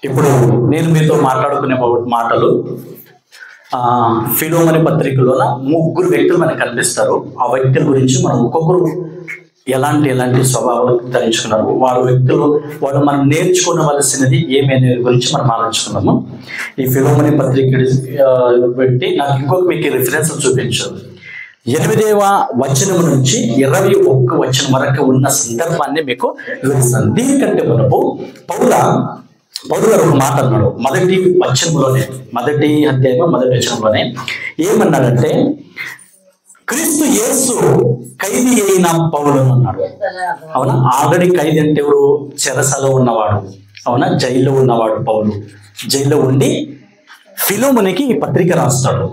ఇప్పుడు నేను మీతో మాట్లాడుకునే మాటలు ఫిలోమని పత్రికలో ముగ్గురు వ్యక్తులు మనకు కనిపిస్తారు. ఆ వ్యక్తుల గురించి మనం ఒక్కొక్కరు ఎలాంటి స్వభావాలు ధరించుకున్నారు, వాళ్ళు మనం నేర్చుకోవలసినది ఏమనే గురించి మనం ఆలోచించుకున్నాము. ఈ ఫిలోమని పత్రిక పెట్టి నాకు ఇంకొక మీకు రిఫరెన్స్ చూపించారు. 8వ వచనం నుంచి 21వ వచనం వరకు ఉన్న సందర్భాన్ని మీకు వివరిస్తాను. దీనికంటే మనకు పౌలు గారు ఒక మాట అన్నాడు. మొదటి అధ్యాయం మొదటి వచనంలోనే ఏమన్నాడంటే, క్రీస్తు యేసు ఖైదీ అయిన పౌలు అన్నాడు. అవునా? ఆల్రెడీ ఖైదీ అంటే ఎవరు? చెరసలో ఉన్నవాడు. అవునా? జైల్లో ఉన్నవాడు. పౌలు జైల్లో ఉండి ఫిలోమనికి ఈ పత్రిక రాస్తాడు.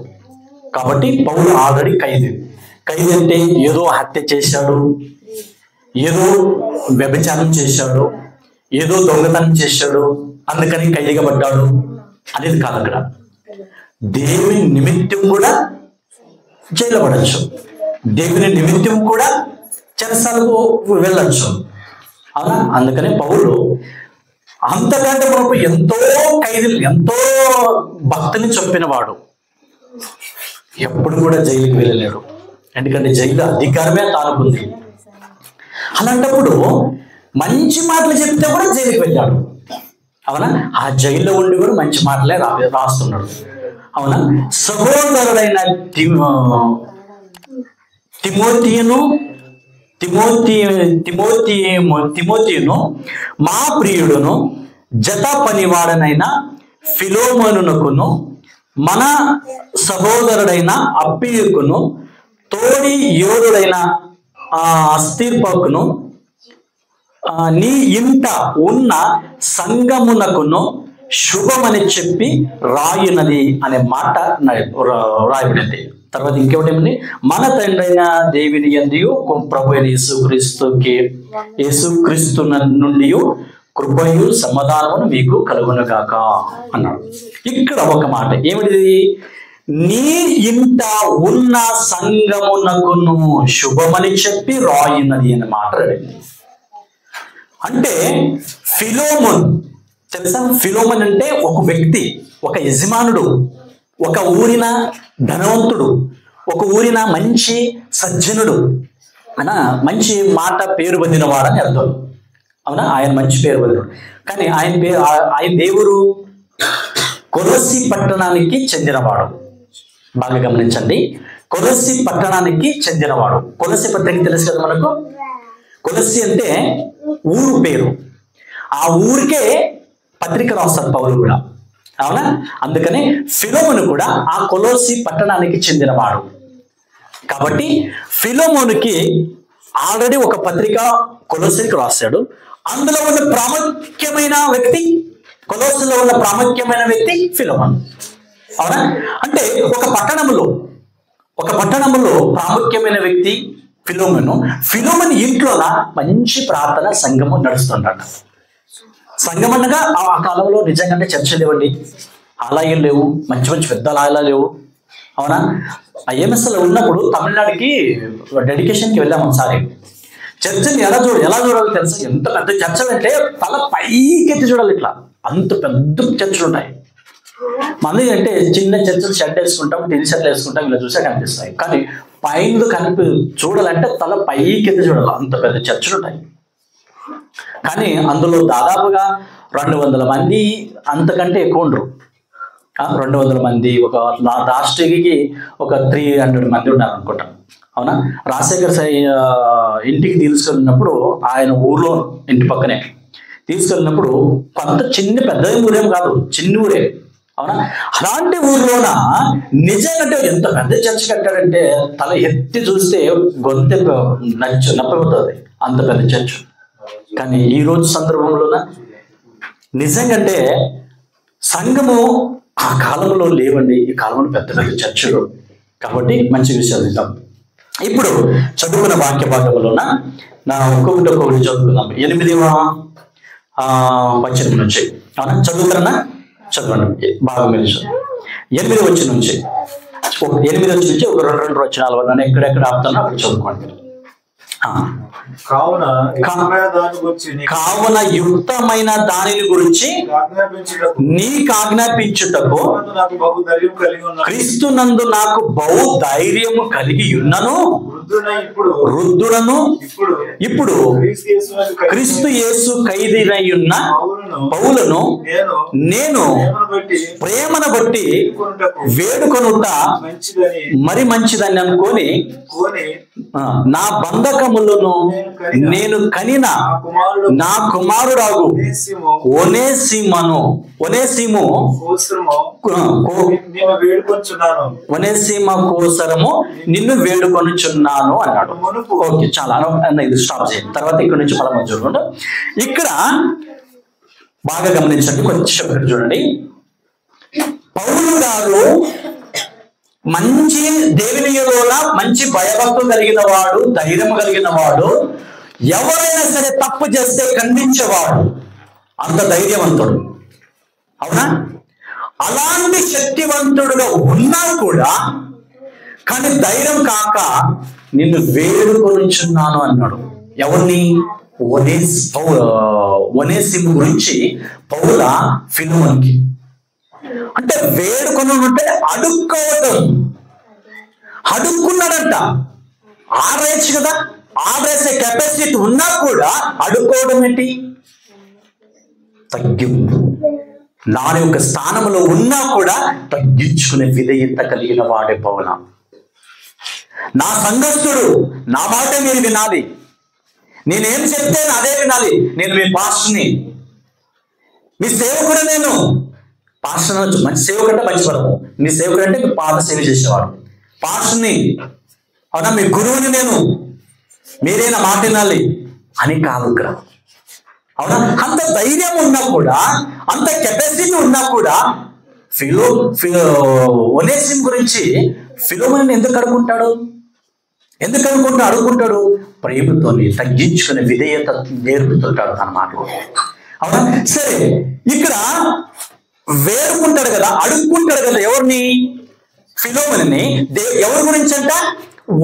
కాబట్టి పౌలు ఆల్రెడీ ఖైదీ అంటే ఏదో హత్య చేశాడు, ఏదో వ్యభిచారం చేశాడు, ఏదో దొంగతనం చేశాడు, అందుకని ఖైదీగా పడ్డాడు అనేది కాదు. అక్కడ దేవుని నిమిత్తం కూడా జైలు పడచ్చు, దేవుని నిమిత్తం కూడా చెరసాలకు వెళ్ళచ్చు. అవునా? అందుకని పౌలు అంతకంటే మనకు ఎంతో ఖైదీలు, ఎంతో భక్తిని చంపినవాడు, ఎప్పుడు కూడా జైలుకి వెళ్ళలేడు. ఎందుకంటే జైలు అధికారమే తానుకుంది. అలాంటప్పుడు మంచి మాటలు చెప్తే కూడా జైలుకి వెళ్ళాడు. అవునా? ఆ జైల్లో ఉండి కూడా మంచి మాటలే రాస్తున్నాడు. అవునా? సహోదరుడైన తిమోతియును మా ప్రియుడును జత పనివాడనైన ఫిలోమోనునకును మన సహోదరుడైన అప్పియుకును తోడి యోధుడైన అస్థిర్పకును నీ ఇంట ఉన్న సంగమునకును శుభమని చెప్పి రాయునది అనే మాట రాయబడింది. తర్వాత ఇంకేమిటేమండి, మన తండ్రి అయిన దేవుని యందు ప్రభు అయిన యేసుక్రీస్తు నుండి కృపయు సమాధానమును మీకు కలుగునుగాక అన్నాడు. ఇక్కడ ఒక మాట ఏమిటిది? నీ ఇంట ఉన్న సంగమునకును శుభమని చెప్పి రాయున్నది అనే మాట అడిగింది. అంటే ఫిలోమోన్ తెలుసా? ఫిలోమోన్ అంటే ఒక వ్యక్తి, ఒక యజమానుడు, ఒక ఊరిన ధనవంతుడు, ఒక ఊరిన మంచి సజ్జనుడు, అనా మంచి మాట పేరు పొందినవాడని అర్థం. అవునా? ఆయన మంచి పేరు పొందినవాడు. కానీ ఆయన దేవుడు కొలస్సీ పట్టణానికి చెందినవాడు. బాగా గమనించండి, కొలస్సీ పట్టణానికి చెందినవాడు. కొలస్సీ పట్టణానికి తెలుసు కదా మనకు. కొలస్సీ అంటే ఊరు పేరు. ఆ ఊరికే పత్రిక రాస్తాడు పౌలు కూడా. అవునా? అందుకని ఫిలోమోను కూడా ఆ కొలస్సీ పట్టణానికి చెందినవాడు. కాబట్టి ఫిలోమోనుకి ఆల్రెడీ ఒక పత్రిక కొలస్సీకి రాశాడు. అందులో ఉన్న ప్రాముఖ్యమైన వ్యక్తి, కొలస్సీలో ఉన్న ప్రాముఖ్యమైన వ్యక్తి ఫిలోమోను. అవునా? అంటే ఒక పట్టణంలో ప్రాముఖ్యమైన వ్యక్తి ఫిలోమోను ఇంట్లోన మంచి ప్రార్థన సంఘము నడుస్తుందట. సంఘం అనగా ఆ కాలంలో నిజంగా చర్చలు లేవండి, ఆలయాలు లేవు, మంచి పెద్ద ఆలయాలు లేవు. అవునా? ఐఎంఎస్లో ఉన్నప్పుడు తమిళనాడుకి డెడికేషన్కి వెళ్ళాము ఒకసారి. చర్చని ఎలా చూడాలి తెలుసు? ఎంత పెద్ద చర్చలు అంటే తల పైకెత్తి చూడాలి. ఇట్లా అంత పెద్ద చర్చలు ఉంటాయి. మంది అంటే చిన్న చర్చలు షర్ట్ వేసుకుంటాం, టీ షర్ట్లు వేసుకుంటాం, ఇలా చూసే కనిపిస్తాయి. కానీ పైన చూడాలంటే తల పైకెత్తి చూడాలి, అంత పెద్ద చర్చలు ఉంటాయి. కానీ అందులో దాదాపుగా 200 మంది, అంతకంటే ఎక్కువ ఉండరు. 200 మంది, ఒక లాస్ట్కి ఒక 300 మంది ఉన్నారు అనుకుంటా. అవునా? రాజశేఖర్ ఇంటికి తీసుకెళ్ళినప్పుడు, ఆయన ఊర్లో ఇంటి పక్కనే తీసుకెళ్ళినప్పుడు, పెద్ద ఊరేం కాదు, చిన్న ఊరే. అవునా? అలాంటి ఊర్లోన నిజంగా ఎంత పెద్ద చర్చ కట్టాడంటే తల ఎత్తి చూస్తే గొంతె నప్పబోతుంది, అంత పెద్ద చర్చ. కానీ ఈ రోజు సందర్భంలోన నిజంగాంటే సంఘము ఆ కాలంలో లేవండి. ఈ కాలంలో పెద్ద పెద్ద చర్చలు. కాబట్టి మంచి విషయాలు ఇద్దాం. ఇప్పుడు చదువుకున్న వాక్య భాగంలోన ఒక్కొక్కటి చదువుకుందాం. 8వ వచనం నుంచి. అవునా? చదువుతారన్నా? చదవండి బాగా మీరు. 8వ వచనం నుంచి ఒక 2 వచనాల వల్ల ఎక్కడెక్కడ ఆపుతానో అక్కడ చదువుకోండి. కావున యుక్తమైన దానిని గురించి నీకు ఆజ్ఞాపించుటకు క్రీస్తునందు నాకు బహు ధైర్యము కలిగి ఉన్నను. వృద్ధులను ఇప్పుడు క్రీస్తు యేసు ఖైదీనై ఉన్న పౌలను నేను ప్రేమను బట్టి వేడుకొనుట మరి మంచిదని అనుకొని నా బంధకములను నేను కనిన నా కుమారుడాగు ఒనేసిము కోసరము నిన్ను వేడుకొనుచున్నాను అన్నాడు. ఓకే, చాలా ఇది స్టాప్ చేయండి. తర్వాత ఇక్కడ నుంచి పదమూడు చూడండి. ఇక్కడ బాగా గమనించండి, కొంచెం చూడండి. పౌలు గారు మంచి దేవుని యందు మంచి భయభక్తులు కలిగిన వాడు, ధైర్యం కలిగిన వాడు, ఎవరైనా సరే తప్పు చేస్తే ఖండించేవాడు, అంత ధైర్యవంతుడు. అవునా? అలాంటి శక్తివంతుడుగా ఉన్నా కూడా కానీ ధైర్యం కాక నిన్ను వేడుకొనుచున్నాను అన్నాడు. ఎవరిని? ఒనేసిము గురించి పౌల ఫిలోమోనుకి. అంటే వేడుకొని అంటే అడుక్కున్నాడంట. ఆడరేయచ్చు కదా, ఆడరేసే కెపాసిటీ ఉన్నా కూడా అడుక్కోవడం ఏంటి? తగ్గింపు. నా యొక్క స్థానంలో ఉన్నా కూడా తగ్గించుకునే విధేయత కలిగిన వాడే పౌల. నా సంఘస్థుడు, నా మాట మీరు వినాలి, నేనేం చెప్తే అదే వినాలి. నేను మీ పాస్టర్ని, మీ సేవకుడు. నేను పాస్టర్ మంచి సేవకుడు అంటే మంచి పదము, మీ సేవకుడు అంటే మీ పాత సేవ చేసేవాడు. పాస్టర్ని, అవునా, మీ గురువుని నేను, మీరే నా మాట వినాలి అని కాదు ఇక్కడ. అవునా? అంత ధైర్యం ఉన్నా కూడా, అంత కెపాసిటీ ఉన్నా కూడా ఒనేసిము గురించి ఫిలోమోనుని ఎందుకు అడుగుంటాడు? అడుగుంటాడు ప్రేమతో తగ్గించుకునే విధేయత నేర్పుతుంటాడు తన మాటలు. అవునా? సరే, ఇక్కడ వేడుకుంటాడు కదా, అడుక్కుంటాడు కదా. ఎవరిని? ఫిలోమోనుని. ఎవరి గురించి అంట?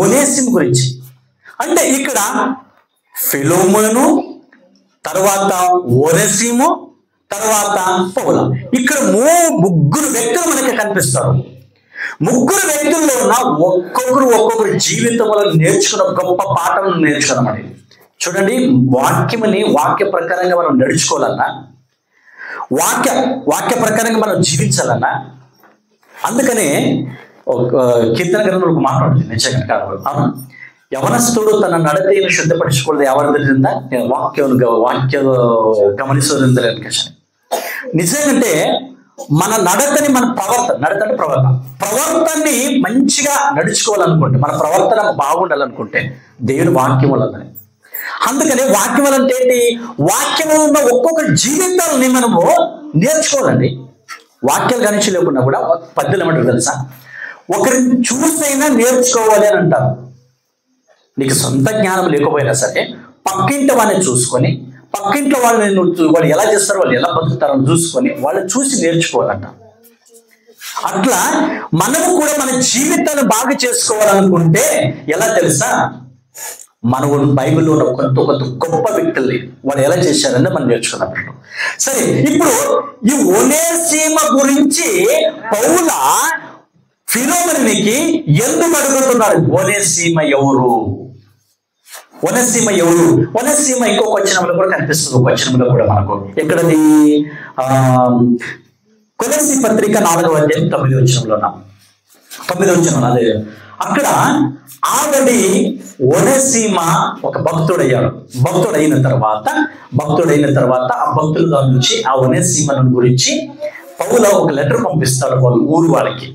ఒనేసిము గురించి. అంటే ఇక్కడ ఫిలోమోను, తర్వాత ఒనేసిము, తర్వాత పౌల. ఇక్కడ ముగ్గురు వ్యక్తులు మనకి కనిపిస్తారు. ముగ్గురు వ్యక్తుల్లో ఉన్న ఒక్కొక్కరు జీవితంలో నేర్చుకున్న గొప్ప పాఠం నేర్చుకున్నామని. చూడండి, వాక్య ప్రకారంగా మనం నడుచుకోవాలన్నా, వాక్య ప్రకారంగా మనం జీవించాలన్నా, అందుకనే కీర్తన గ్రంథంలో ఒక మాట ఉంటుంది నిజంగా. యవనస్తుడు తన నడతను శుద్ధపరచుకోలేదు ఎవరి తెలిసిందా? నేను వాక్యం గమనిస్తుంది. నిజంగాంటే మన నడతని, మన ప్రవర్తనని మంచిగా నడుచుకోవాలనుకుంటే, మన ప్రవర్తన బాగుండాలనుకుంటే దేవుని వాక్యం వల్లనే. అందుకని వాక్యం వల్ల అంటే ఏంటి? వాక్యంలో ఉన్న ఒక్కొక్క జీవితాలని మనము నేర్చుకోవాలండి. వాక్యాలు గణించి లేకుండా కూడా పద్దులు ఏమంటారు తెలుసా? ఒకరిని చూసైనా నేర్చుకోవాలి అని అంటారు. నీకు సొంత జ్ఞానం లేకపోయినా సరే పక్కింటి వాళ్ళని చూసుకొని, పక్కింట్లో వాళ్ళు ఎలా చేస్తారో, వాళ్ళు ఎలా బతుకుతారో చూసుకొని వాళ్ళని చూసి నేర్చుకోవాలంట. అట్లా మనము కూడా మన జీవితాన్ని బాగా చేసుకోవాలనుకుంటే ఎలా తెలుసా? మనం బైబిల్లో ఉన్న కొంత గొప్ప వ్యక్తుల్ని వాళ్ళు ఎలా చేశారని మనం నేర్చుకున్నప్పుడు. సరే, ఇప్పుడు ఈ ఒనేసిము గురించి పౌల ఫిలోమోనుకి ఎందుకు అడుగుతున్నాడు? ఒనేసిము ఎవరు? ఒనేసిము ఇంకొక వచనంలో కూడా కనిపిస్తుంది. ఒక వచనంలో కూడా మనకు ఎక్కడది? కొలస్సీ పత్రిక 4వ అధ్యాయం 9వ వచనంలో 9వ వచనం. అదే అక్కడ ఆల్రెడీ ఒనేసిము ఒక భక్తుడయ్యాడు. భక్తుడైన తర్వాత ఆ భక్తుల నుంచి ఆ ఒనేసిము గురించి పౌల ఒక లెటర్ పంపిస్తాడు వాళ్ళు ఊరు వాళ్ళకి.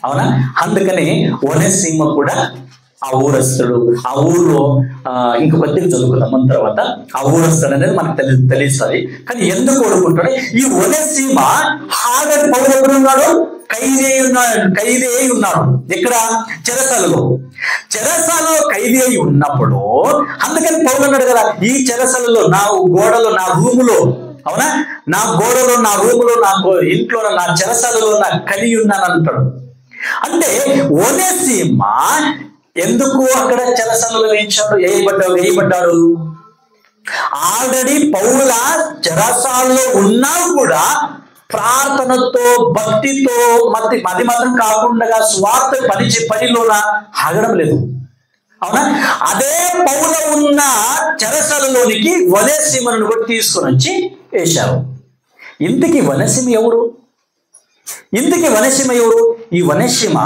అవునా? అందుకని ఒనేసిము కూడా ఆ ఊరస్తుడు, ఆ ఊర్లో ఇంక కొద్దిగా చదువుకుందాం తర్వాత ఆ ఊరస్తుడు అనేది మనకు తెలుస్తుంది. కానీ ఎందుకు కోరుకుంటాడు? ఈ ఒనేసిము హాగర్ పౌలు ఎక్కడ ఉన్నాడు? ఖైదీ అయి ఉన్నాడు. ఇక్కడ చెరసాలలో ఖైదీ అయి ఉన్నప్పుడు అందుకని పౌలు అన్నాడు కదా, ఈ చెరసాలలో నా గోడలో, నా రూములో, అవునా, నా గోడలో, నా రూములో, నా ఇంట్లో, నా చెరసాలలో నా కలిగి ఉన్నాను అంటాడు. అంటే ఒనేసిము ఎందుకు అక్కడ చెరసాలలో వేయబడ్డాడు? ఆల్రెడీ పౌల చెరసాలలో ఉన్నా కూడా ప్రార్థనతో, భక్తితో, అది మాత్రం కాకుండా స్వార్థ పనిలోన ఆగడం లేదు. అవునా? అదే పౌల ఉన్న చెరసాలలోనికి వనేసిమను కూడా తీసుకొని వచ్చి వేశారు. ఇంతకీ వనేసిమ ఎవరు? ఈ వనేసిమ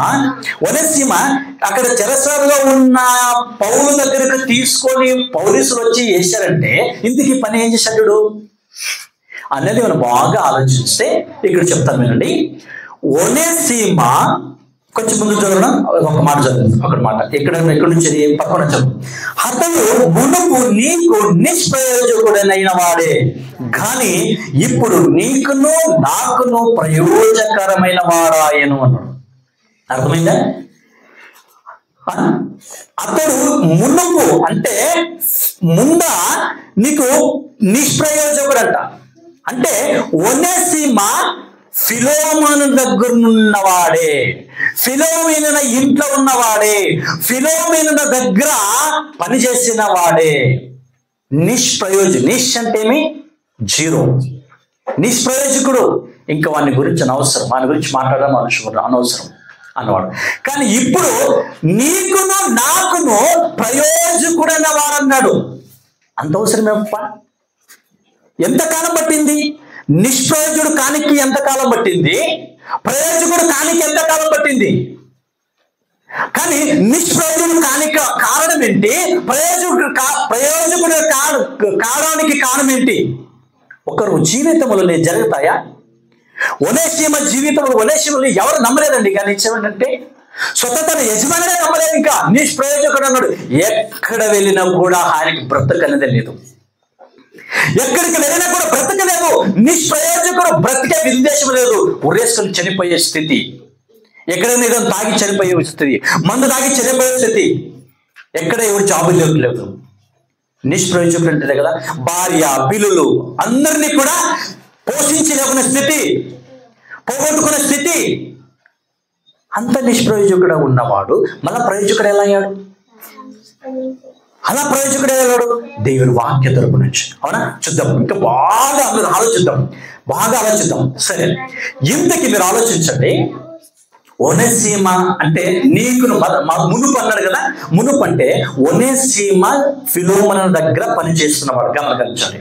అక్కడ చెరసాలలో ఉన్న పౌలు దగ్గరకు తీసుకొని పోలీసులు వచ్చి వేశారంటే ఇంతకీ పని ఏం చేశాడు అనేది మనం బాగా ఆలోచిస్తే ఇక్కడ చెప్తాను వినండి. వనేసిమ కొంచెం ముందు చదవడం ఒక మాట చదువు, ఒక మాట ఎక్కడి నుంచి పక్కన చదువు. అతడు మునుపు నీకు నిష్ప్రయోజకుడనైన వాడే, కానీ ఇప్పుడు నీకును నాకును ప్రయోజకరమైన వాడాయను అన్నాడు. అర్థమైందా? అతడు మునుపు అంటే ముందా నీకు నిష్ప్రయోజకుడు అంట. అంటే వనేసిమ ఫిలోమోను దగ్గరున్నవాడే, ఫిలోమోను ఇంట్లో ఉన్నవాడే, ఫిలోమోను దగ్గర పనిచేసిన వాడే. నిష్ అంటే ఏమి? జీరో. నిష్ప్రయోజకుడు. ఇంకా వాని గురించి అనవసరం, వాని గురించి మాట్లాడడం అనవసరం అన్నవాడు. కానీ ఇప్పుడు నీకును నాకును ప్రయోజకుడైన వాడన్నాడు. అంత అవసరమేప్ప? ఎంతకాలం పట్టింది? నిష్ప్రయోజకుడు కానికి ఎంతకాలం పట్టింది? ప్రయోజకుడు కానికి ఎంతకాలం పట్టింది? కానీ నిష్ప్రయోజకుడు కానికి కారణం ఏంటి? ప్రయోజకుడు కావడానికి కారణం ఏంటి? ఒకరు జీవితంలో జరుగుతాయా? వనేసిమ వనేసిమలో ఎవరు నమ్మలేదండి. కానీ ఏమంటే స్వతంత్ర యజమానిగా నమ్మలేదు. ఇంకా నిష్ప్రయోజకుడు అన్నాడు. ఎక్కడ వెళ్ళినా కూడా ఆయనకి బ్రతకనేది లేదు. ఎక్కడికి వెళ్ళినా కూడా బ్రతకలేదు. నిష్ప్రయోజకుడు బ్రతికే విదేశం లేదు. ఉరేసుకొని చనిపోయే స్థితి, ఎక్కడైనా ఏదో తాగి చనిపోయే స్థితి, మందు తాగి చనిపోయే స్థితి, ఎక్కడ ఎవరు జాబులు లేదు. నిష్ప్రయోజకుడు అంటే కదా భార్య పిల్లలు అందరినీ కూడా పోషించలేకునే స్థితి, పోగొట్టుకునే స్థితి. అంత నిష్ప్రయోజకుడు ఉన్నవాడు మళ్ళా ప్రయోజకుడు ఎలా అయ్యాడు? అలా ప్రయోజకుడు వెళ్ళాడు దేవుని వాక్య తరపు నుంచి. అవునా? చూద్దాం, ఇంకా బాగా ఆలోచిద్దాం. సరే, ఇంతకి మీరు ఆలోచించండి. వనేసిమ అంటే నీకు మునుపు అన్నాడు కదా. మునుపు అంటే వనేసిమ ఫిలోమోను దగ్గర పనిచేస్తున్నవాడు. గమనించండి,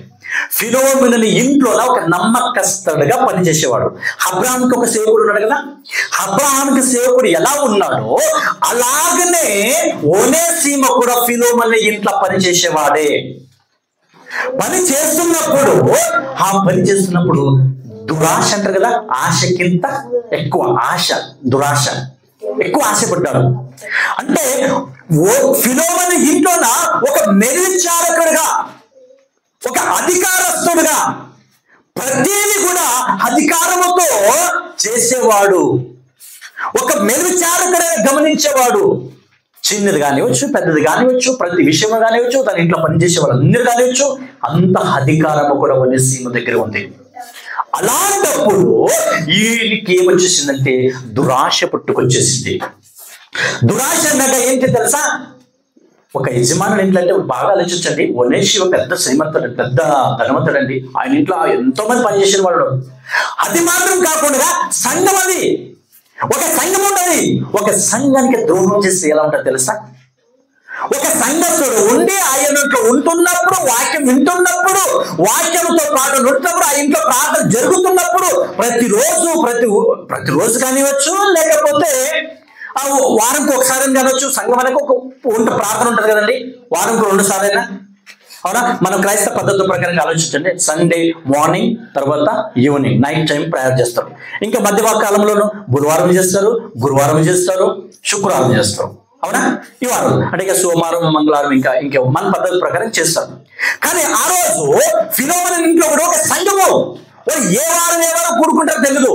ఫిలోమోను ఇంట్లో ఒక నమ్మకస్తుడుగా పనిచేసేవాడు. అబ్రాహాముకి ఒక సేవకుడు ఉన్నాడు కదా. అబ్రాహాముకి సేవకుడు ఎలా ఉన్నాడో అలాగనే వనేసిమ కూడా ఫిలోమోను ఇంట్లో పనిచేసేవాడే. పని చేస్తున్నప్పుడు దురాశ అంటారు కదా, ఆశకింత ఎక్కువ దురాశ ఎక్కువ ఆశపడ్డాడు. అంటే ఫిలోమోను ఇంట్లోన ఒక మెరుచారకుడుగా, ఒక అధికారస్తుడుగా ప్రతిదీ కూడా అధికారముతో చేసేవాడు. ఒక మెరుచారకుడే గమనించేవాడు. చిన్నది కానివచ్చు, పెద్దది కానివచ్చు, ప్రతి విషయం కానివచ్చు, తన ఇంట్లో పనిచేసేవాడు అందరు కానివచ్చు, అంత అధికారము కూడా వనేసిమ దగ్గర ఉంది. అలాంటప్పుడు వీళ్ళకి ఏమొచ్చేసిందంటే దురాశ పుట్టుకొచ్చేసింది. దురాశ అన్నాక ఏంటి తెలుసా? ఒక యజమానుడు ఇంట్లో అంటే బాగా ఆలోచించండి. వనేసిమ పెద్ద శ్రీమంతుడు, పెద్ద ధనవంతుడండి. ఆయన ఇంట్లో ఎంతో మంది పనిచేసిన వాడు. అది మాత్రం కాకుండా సంఘం, అది ఒక సంఘం ఉన్నది. ఒక సంఘానికి ద్రోహం చేస్తే ఎలా ఉంటుంది తెలుసా? ఒక సంఘస్థుడు ఉండి ఆయన ఇంట్లో ఉంటున్నప్పుడు, వాక్యం వింటున్నప్పుడు, వాక్యంతో పాటు ఉంటున్నప్పుడు, ఆ ఇంట్లో ప్రార్థన జరుగుతున్నప్పుడు ప్రతిరోజు కానివచ్చు, లేకపోతే వారంకి ఒకసారి కావచ్చు. సంఘం అనేది ఒక ప్రార్థన ఉంటుంది కదండి, వారంకి 2 సార్లైనా. అవునా? మనం క్రైస్తవ పద్ధతి ప్రకారంగా ఆలోచించండి. సండే మార్నింగ్, తర్వాత ఈవినింగ్, నైట్ టైం ప్రేయర్ చేస్తారు. ఇంకా మధ్యభాగ కాలంలోనూ బుధవారం చేస్తారు, గురువారం చేస్తారు, శుక్రవారం చేస్తారు. అవునా? ఈ వారం అంటే ఇక సోమవారం, మంగళవారం ఇంకా మన పద్ధతి ప్రకారం చేస్తారు. కానీ ఆ రోజు ఫిలోమోను ఇంట్లో కూడా ఒక సంఘము, ఏ వారం కూడుకుంటారో తెలియదు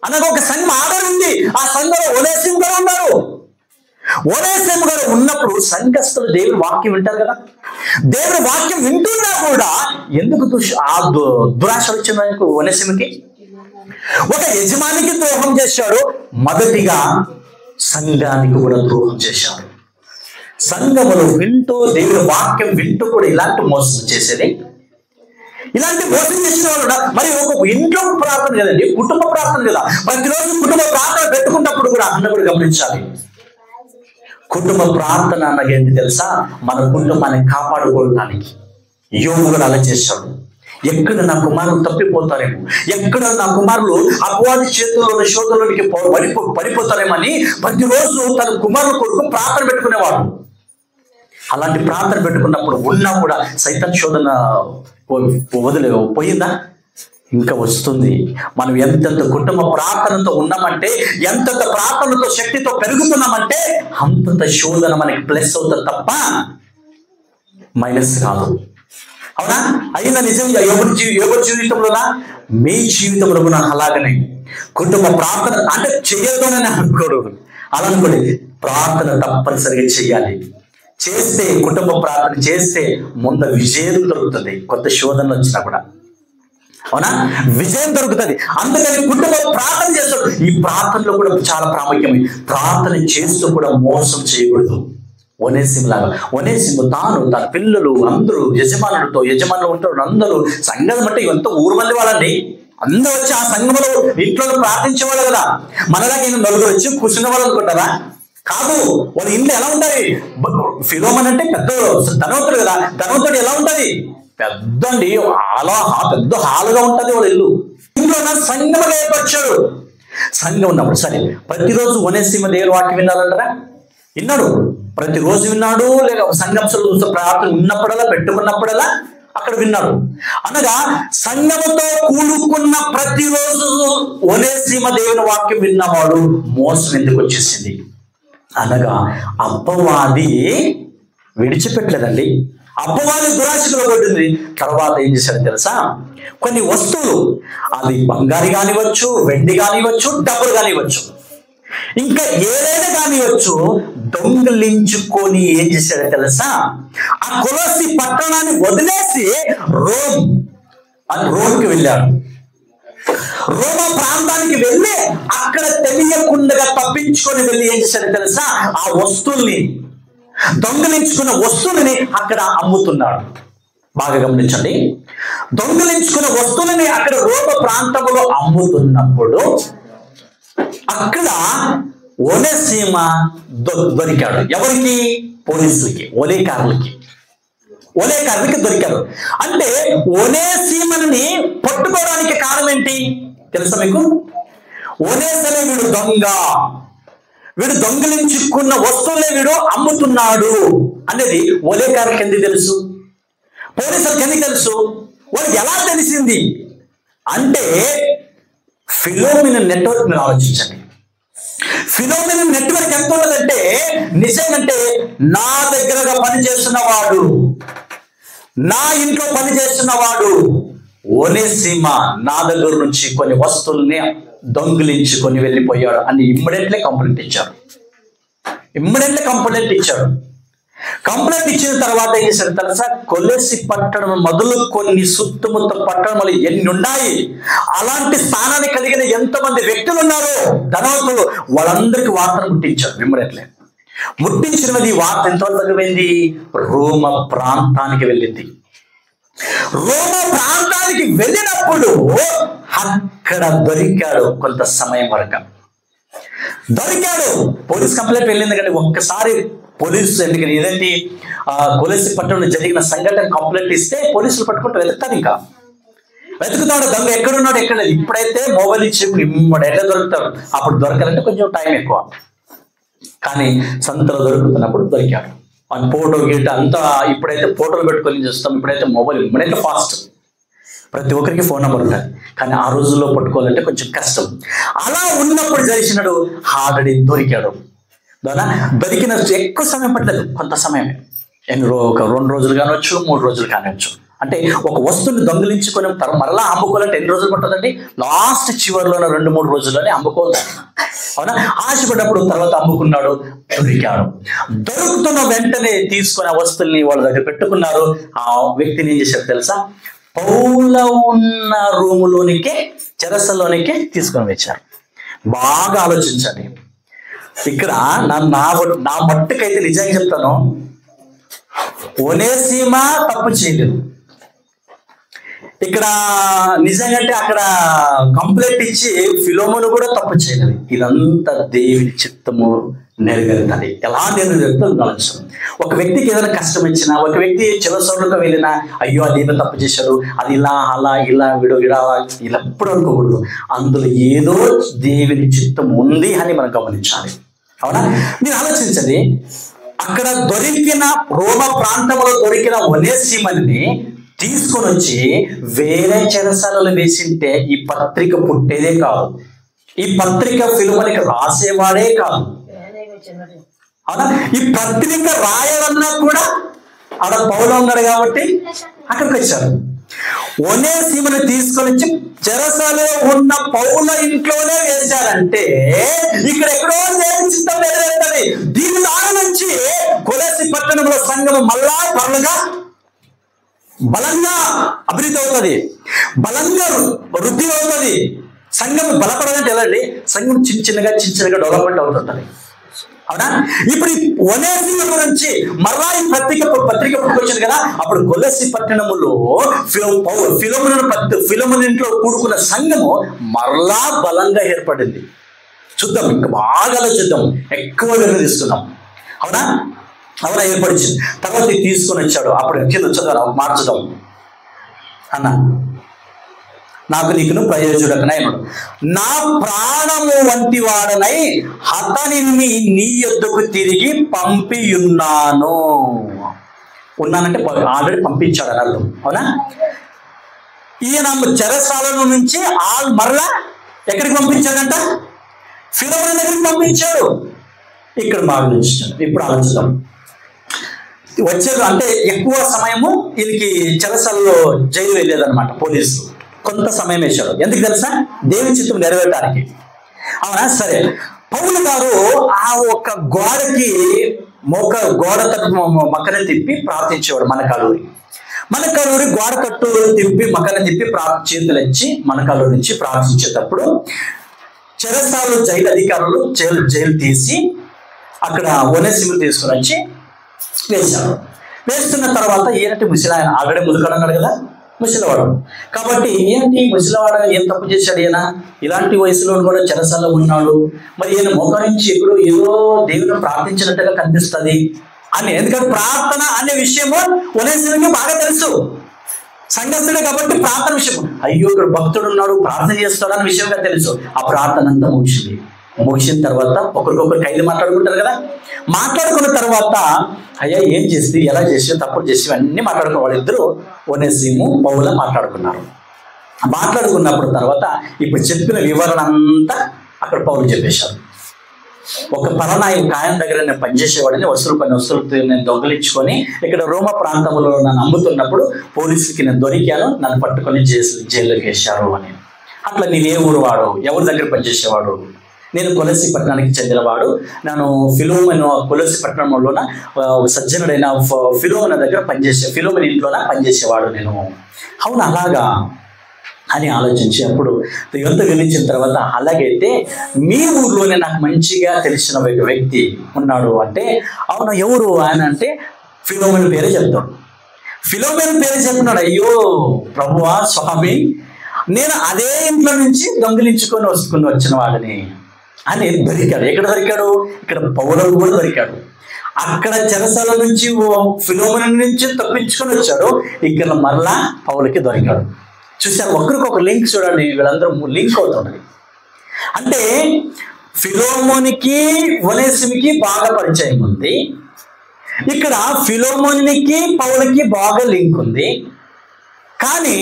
అనగా ఒక సంఘం ఆర్డర్ ఉంది. ఆ సంఘంలో వనేసిమ గారు ఉన్నారు. వనేసిమ గారు ఉన్నప్పుడు సంఘస్థులు దేవుని వాక్యం వింటారు కదా. దేవుని వాక్యం వింటున్నా కూడా ఎందుకు దురాశ వచ్చింది వనేసిమకి? ఒక యజమానికి ద్రోహం చేశాడు, మొదటిగా సంఘానికి కూడా ద్రోహం చేశాడు. సంఘములు వింటూ, దేవుని వాక్యం వింటూ కూడా ఇలాంటి మోసం చేసేది. ఇలాంటి మోసం చేసిన వాళ్ళు మరి ఒక ఇంట్లో ప్రార్థన కదండి, కుటుంబ ప్రార్థన కదా. ప్రతిరోజు కుటుంబ ప్రార్థన పెట్టుకున్నప్పుడు కూడా అన్న కూడా గమనించాలి. కుటుంబ ప్రార్థన అన్నది ఏంటి తెలుసా? మన కుటుంబాన్ని కాపాడుకోవడానికి. యోగు కూడా అలా చేశాడు. ఎక్కడ నా కుమారులు తప్పిపోతారేమో, ఎక్కడ నా కుమారులు అపవాది చేతుల్లోని శోధంలోనికి పడిపోతారేమని ప్రతిరోజు తన కుమారుల కొరకు ప్రార్థన పెట్టుకునేవాడు. అలాంటి ప్రార్థన పెట్టుకున్నప్పుడు ఉన్నా కూడా సైతాన్ శోధన పోయిందా? ఇంకా వస్తుంది. మనం ఎంతెంత కుటుంబ ప్రార్థనతో ఉన్నామంటే, ఎంతెంత ప్రార్థనతో శక్తితో పెరుగుతున్నామంటే అంతంత శోధన మనకి ప్లస్ అవుతుంది తప్ప మైనస్ కాదు. అవునా? అయినా నిజంగా ఎవరి జీవితంలోనా? మీ జీవితంలో కూడా అలాగనే కుటుంబ ప్రార్థన అంటే చేయొద్దోనని అనుకోడు. అలా అనుకోండి, ప్రార్థన తప్పనిసరిగా చెయ్యాలి. చేస్తే, కుటుంబ ప్రార్థన చేస్తే ముందు విజయం దొరుకుతుంది. కొత్త శోధనలు వచ్చినా కూడా, అవునా, విజయం దొరుకుతుంది. అందుకని కుటుంబ ప్రార్థన చేస్తాడు. ఈ ప్రార్థనలో కూడా చాలా ప్రాముఖ్యమైంది. ప్రార్థన చేస్తూ కూడా మోసం చేయకూడదు. ఒనేసిము లాగా, ఒనేసిము తాను, తన పిల్లలు అందరూ యజమానులు ఉంటారు. అందరూ సంఘం అంటే ఇవంతా ఊరు మళ్ళీ వాళ్ళండి. అందరూ వచ్చి ఆ సంఘంలో ఇంట్లో ప్రార్థించేవాళ్ళు కదా. మనలాగా నలుగురు వచ్చి కూర్చునే వాళ్ళు అనుకుంటారా? కాదు. వాళ్ళ ఇల్లు ఎలా ఉంటాయి? ఫిలోమన్ అంటే పెద్ద ధనవంతుడు కదా. ధనవంతుడు ఎలా ఉంటది? పెద్దండి, పెద్ద హాలుగా ఉంటది వాళ్ళ ఇల్లు. ఇంట్లో సంఘముగా ఏర్పరిచాడు. సంఘం ఉన్నప్పుడు సరే, ప్రతిరోజు ఒనేసిము దేవుని వాక్యం వినాలంటారా? విన్నాడు, ప్రతిరోజు విన్నాడు. లేక సంఘంలో ప్రార్థన ఉన్నప్పుడల్లా, పెట్టుకున్నప్పుడల్లా అక్కడ విన్నాడు. అనగా సంఘముతో కూడుకున్న ప్రతిరోజు ఒనేసిము దేవుని వాక్యం విన్నవాడు మోసం ఎందుకు వచ్చేసింది? అనగా అపవాది విడిచిపెట్టలేదండి. అపవాది దురాశలో పడింది. తర్వాత ఏం చేశాడు తెలుసా? కొన్ని వస్తువులు, అది బంగారు కానివచ్చు, వెండి కానివచ్చు, డబ్బులు కానివచ్చు, ఇంకా ఏదైనా కానివచ్చు, దొంగిలించుకొని ఏం చేశాడో తెలుసా? ఆ కొలసి పట్టణాన్ని వదిలేసి రోమ్కి వెళ్ళాడు. రోమా ప్రాంతానికి వెళ్ళి అక్కడ తెలియకుండా తప్పించుకొని వెళ్ళి ఏం చేశాడో తెలుసా? ఆ వస్తువుల్ని, దొంగిలించుకున్న వస్తువులని అక్కడ అమ్ముతున్నాడు. బాగా గమనించండి. దొంగిలించుకున్న వస్తువులని అక్కడ రోమ ప్రాంతంలో అమ్ముతున్నప్పుడు అక్కడ ఒనేసిమ దొరికాడు. ఎవరికి? పోలీసులకి, ఒలేకారులకి దొరికాడు. అంటే ఒనేసిమని పట్టుకోవడానికి కారణం ఏంటి తెలుసా మీకు? ఒనేసిమ వీడు దొంగ, వీడు దొంగిలించుకున్న వస్తువులే వీడు అమ్ముతున్నాడు అనేది ఒలేకారులకి ఎందుకు తెలుసు? పోలీసులకు ఎందుకు తెలుసు? వాళ్ళకి ఎలా తెలిసింది అంటే, ఫిలోమిన నెట్వర్క్ మీరు ఆలోచించండి. ఫిలోమిన నెట్వర్క్ ఎంత ఉన్నదంటే, నిజంగాంటే నా దగ్గరగా పనిచేస్తున్నవాడు, నా ఇంట్లో పనిచేస్తున్నవాడు ఒనేసిమ నా దగ్గర నుంచి కొన్ని వస్తువుల్ని దొంగిలించుకొని వెళ్ళిపోయాడు అని ఇమ్మీడియట్లీ కంప్లైంట్ ఇచ్చారు. కంప్లైంట్ ఇచ్చిన తర్వాత ఏం చేశారు తెలుసా? కొలసి పట్టణం మొదలు కొన్ని సుత్తముత్త పట్టణాలు ఎన్ని ఉన్నాయి, అలాంటి స్థానాన్ని కలిగిన ఎంతమంది వ్యక్తులు ఉన్నారో, ధనవంతులు, వాళ్ళందరికీ వార్తను ముట్టించారు. ఇమ్మీడియట్లీ ముట్టించినది వార్త ఎంతవరకు వెళ్ళింది? రోమ ప్రాంతానికి వెళ్ళింది. రోమ ప్రాంతానికి వెళ్ళినప్పుడు అక్కడ దొరికాడు. కొంత సమయం వరకు దొరికాడు. పోలీస్ కంప్లైంట్ వెళ్ళింది కానీ ఒక్కసారి పోలీసు ఎందుకని ఏదంటే కొలసి పట్టణంలో జరిగిన సంఘటన కంప్లైంట్ ఇస్తే పోలీసులు పట్టుకుంటూ వెతుకుతారు. ఇంకా వెతుకుతాడు దొంగ ఎక్కడున్నాడు, ఎక్కడ లేదు. ఇప్పుడైతే మొబైల్ ఇచ్చి ఎట్లా దొరుకుతాడు? అప్పుడు దొరకాలంటే కొంచెం టైం ఎక్కువ. కానీ సంతలో దొరుకుతున్నప్పుడు దొరికాడు. మన ఫోటో గీట అంతా, ఇప్పుడైతే ఫోటోలు పెట్టుకొని చూస్తాం, ఇప్పుడైతే మొబైల్, ఇప్పుడైతే ఫాస్ట్, ప్రతి ఒక్కరికి ఫోన్ నెంబర్ ఉంటుంది. కానీ ఆ రోజుల్లో పట్టుకోవాలంటే కొంచెం కష్టం. అలా ఉన్నప్పుడు జరిగినాడు, ఆల్రెడీ దొరికాడు. దొరికిన ఎక్కువ సమయం పట్టలేదు, కొంత సమయమే. ఒక 2 రోజులు కానివచ్చు, 3 రోజులు కానివచ్చు. అంటే ఒక వస్తువుని దొంగిలించుకొని మరలా అమ్ముకోవాలంటే ఎన్ని రోజులు పట్టదండి? లాస్ట్ చివరిలోనే 2-3 రోజుల్లోనే అమ్ముకోవాలి. అవునా? ఆశపడ్డప్పుడు తర్వాత అమ్ముకున్నాడు, దొరికాడు. దొరుకుతున్న వెంటనే తీసుకొని ఆ వస్తువుల్ని వాళ్ళ దగ్గర పెట్టుకున్నారు. ఆ వ్యక్తిని ఏం చేశారు తెలుసా? పౌల ఉన్న రూములోనికే, చెరసలోనికే తీసుకొని వచ్చారు. బాగా ఆలోచించండి. ఇక్కడ నా మట్టుకైతే నిజంగా చెప్తాను, ఒనేసిమా తప్పు చేయలేదు. ఇక్కడ నిజంగా అంటే అక్కడ కంప్లైంట్ ఇచ్చి ఫిలోమోను కూడా తప్పు చేయలేదు. ఇదంతా దేవుని చిత్తము నెరవేరుతుంది. ఎలా నెరవేరుతుందో ఆలోచన. ఒక వ్యక్తికి ఏదైనా కష్టం వచ్చినా, ఒక వ్యక్తి చివరిసోడుకు వెళ్ళినా, అయ్యో అదేమో తప్పు చేశాడు, అది ఇలా అలా ఇలా ఇలా ఇలా ఎప్పుడు అనుకోకూడదు. అందులో ఏదో దేవుని చిత్తం ఉంది అని మనం గమనించాలి. అవునా? మీరు ఆలోచించండి, అక్కడ దొరికిన రోమ ప్రాంతంలో దొరికిన ఒనేసిమని తీసుకొని వచ్చి వేరే చెరసాలలో వేసింటే ఈ పత్రిక పుట్టేదే కాదు, ఈ పత్రిక ఫిలోమోనుకి రాసేవాడే కాదు. అవునా? ఈ పత్రిక రాయాలన్నా కూడా ఆడ పౌలు ఉన్నాడు కాబట్టి అక్కడికి వచ్చారు. ఒనేసిమను తీసుకొని వచ్చి చెరసాలలో ఉన్న పౌల ఇంట్లోనే వేశారంటే ఇక్కడ ఎక్కడో దేవుని చిత్తం నెరవేరుతుంది. దీని దాని నుంచి కొలసి పట్టణంలో సంఘం మళ్ళా బలంగా అభివృద్ధి అవుతుంది, బలంగా వృద్ధి అవుతుంది. సంఘం బలపడాలంటే ఎలా అండి? సంఘం చిన్నగా డెవలప్మెంట్ అవుతుంటుంది. అవునా? ఇప్పుడు ఒనేసిమ గురించి మరలా ఈ పత్రిక పుట్టుకొచ్చింది కదా. అప్పుడు కొలసి పట్టణములో ఫిలోమోను ఇంట్లో కూడుకున్న సంఘము మరలా బలంగా ఏర్పడింది. చూద్దాం, ఇంకా బాగా చూద్దాం, ఎక్కువ తీసుకుందాం. అవునా? అవునా, ఏర్పడించింది. తర్వాత తీసుకొని వచ్చాడు. అప్పుడు కింద చదువు మార్చుదాం అన్న, నాకు నీకును ప్రయోజకుడనై నా ప్రాణము వంటి వాడనై అతనిని నీ యొద్దకు తిరిగి పంపియున్నాను. ఉన్నానంటే ఆల్రెడీ పంపించాడు అని అర్థం. అవునా? ఈయన చెరసాల నుంచి మరలా ఎక్కడికి పంపించాడంట? ఫిలోమోను దగ్గరికి పంపించాడు. ఇక్కడ మార్చుంచాడు. ఇప్పుడు ఆలోచిద్దాం. వచ్చేది అంటే ఎక్కువ సమయము వీళ్ళకి చెరసాలలో జైలు వెళ్ళేదన్నమాట. పోలీసులు కొంత సమయం వేశాడు. ఎందుకు తెలుసా? దేవుని చిత్తం నెరవేరడానికి. అవునా? సరే, పౌలు గారు ఆ ఒక గోడకి గోడ తట్టు మక్కన తిప్పి ప్రార్థించేవాడు. మనకలూరి గోడ తట్టు తిప్పి మక్కన తిప్పి చేతులు ఇచ్చి మనకలూరు నుంచి ప్రార్థించేటప్పుడు చెరసాలలో జైలు అధికారులు జైలు తీసి అక్కడ ఒనేసిమును తీసుకుని వచ్చి వేశాడు. వేస్తున్న తర్వాత ఏంటంటే ముసలాయన ఆల్రెడీ ముదుకడన్నాడు కదా, ముసలివాడు కాబట్టి ఏంటి ముసలివాడు ఏం తప్పు చేశాడు? ఈయన ఇలాంటి వయసులో కూడా చెరసాలలో ఉన్నాడు, మరి ఈయన మోకరించి ఎక్కడో ఏదో దేవుని ప్రార్థించినట్టుగా కనిపిస్తుంది అని. ఎందుకంటే ప్రార్థన అనే విషయము ఒనేసిముకి బాగా తెలుసు, సంఘస్థుడే కాబట్టి ప్రార్థన విషయం. అయ్యో ఇక్కడ భక్తుడు ఉన్నాడు, ప్రార్థన చేస్తాడు అనే విషయంగా తెలుసు. ఆ ప్రార్థన అంతా ముగిసిన తర్వాత ఒకరికొకరు ఖైదు మాట్లాడుకుంటారు కదా. మాట్లాడుకున్న తర్వాత అయ్యా ఏం చేస్తే, ఎలా చేసి, తప్పుడు చేసి అన్నీ మాట్లాడుకున్న వాళ్ళిద్దరూ ఒనేసిము పౌలు మాట్లాడుకున్నప్పుడు తర్వాత ఇప్పుడు చెప్పిన వివరణ అంతా అక్కడ పౌలు చెప్పేశారు. ఒక పరనాయి ఆయన దగ్గర నేను పనిచేసేవాడిని, కొన్ని వస్తువులు నేను దొంగలించుకొని ఇక్కడ రోమ ప్రాంతంలో నన్ను అమ్ముతున్నప్పుడు పోలీసులకి నేను దొరికాను, నన్ను పట్టుకొని జైల్లోకి వేశారు అని. అట్లా నీవే ఊరు వాడు, ఎవరి దగ్గర పనిచేసేవాడు? నేను కొలసి పట్టణానికి చెందినవాడు, నేను కొలసి పట్టణంలోన సజ్జనుడైన ఫిలోమోను దగ్గర ఫిలోమోను ఇంట్లోన పనిచేసేవాడు నేను. అవును, అలాగా అని ఆలోచించి అప్పుడు ఎంత వినించిన తర్వాత, అలాగైతే మీ ఊర్లోనే నాకు మంచిగా తెలిసిన ఒక వ్యక్తి ఉన్నాడు అంటే, అవును ఎవరు ఆయన అంటే ఫిలోమోను పేరే చెప్తాడు. ఫిలోమోను పేరు చెప్తున్నాడు. అయ్యో ప్రభువా స్వామి, నేను అదే ఇంట్లో నుంచి దొంగిలించుకొని వచ్చిన వాడిని అని దొరికాడు. ఎక్కడ దొరికాడు? ఇక్కడ పౌలు కూడా దొరికాడు. అక్కడ చెరసాల నుంచి ఫిలోమోను నుంచి తప్పించుకొని వచ్చాడు, ఇక్కడ మరలా పౌలుకి దొరికాడు. చూసారు, ఒకరికొక లింక్ చూడండి, వీళ్ళందరూ లింక్ అవుతున్నది. అంటే ఫిలోమోనికి ఒనేసిముకి బాగా పరిచయం ఉంది, ఇక్కడ ఫిలోమోనికి పౌలుకి బాగా లింక్ ఉంది. కానీ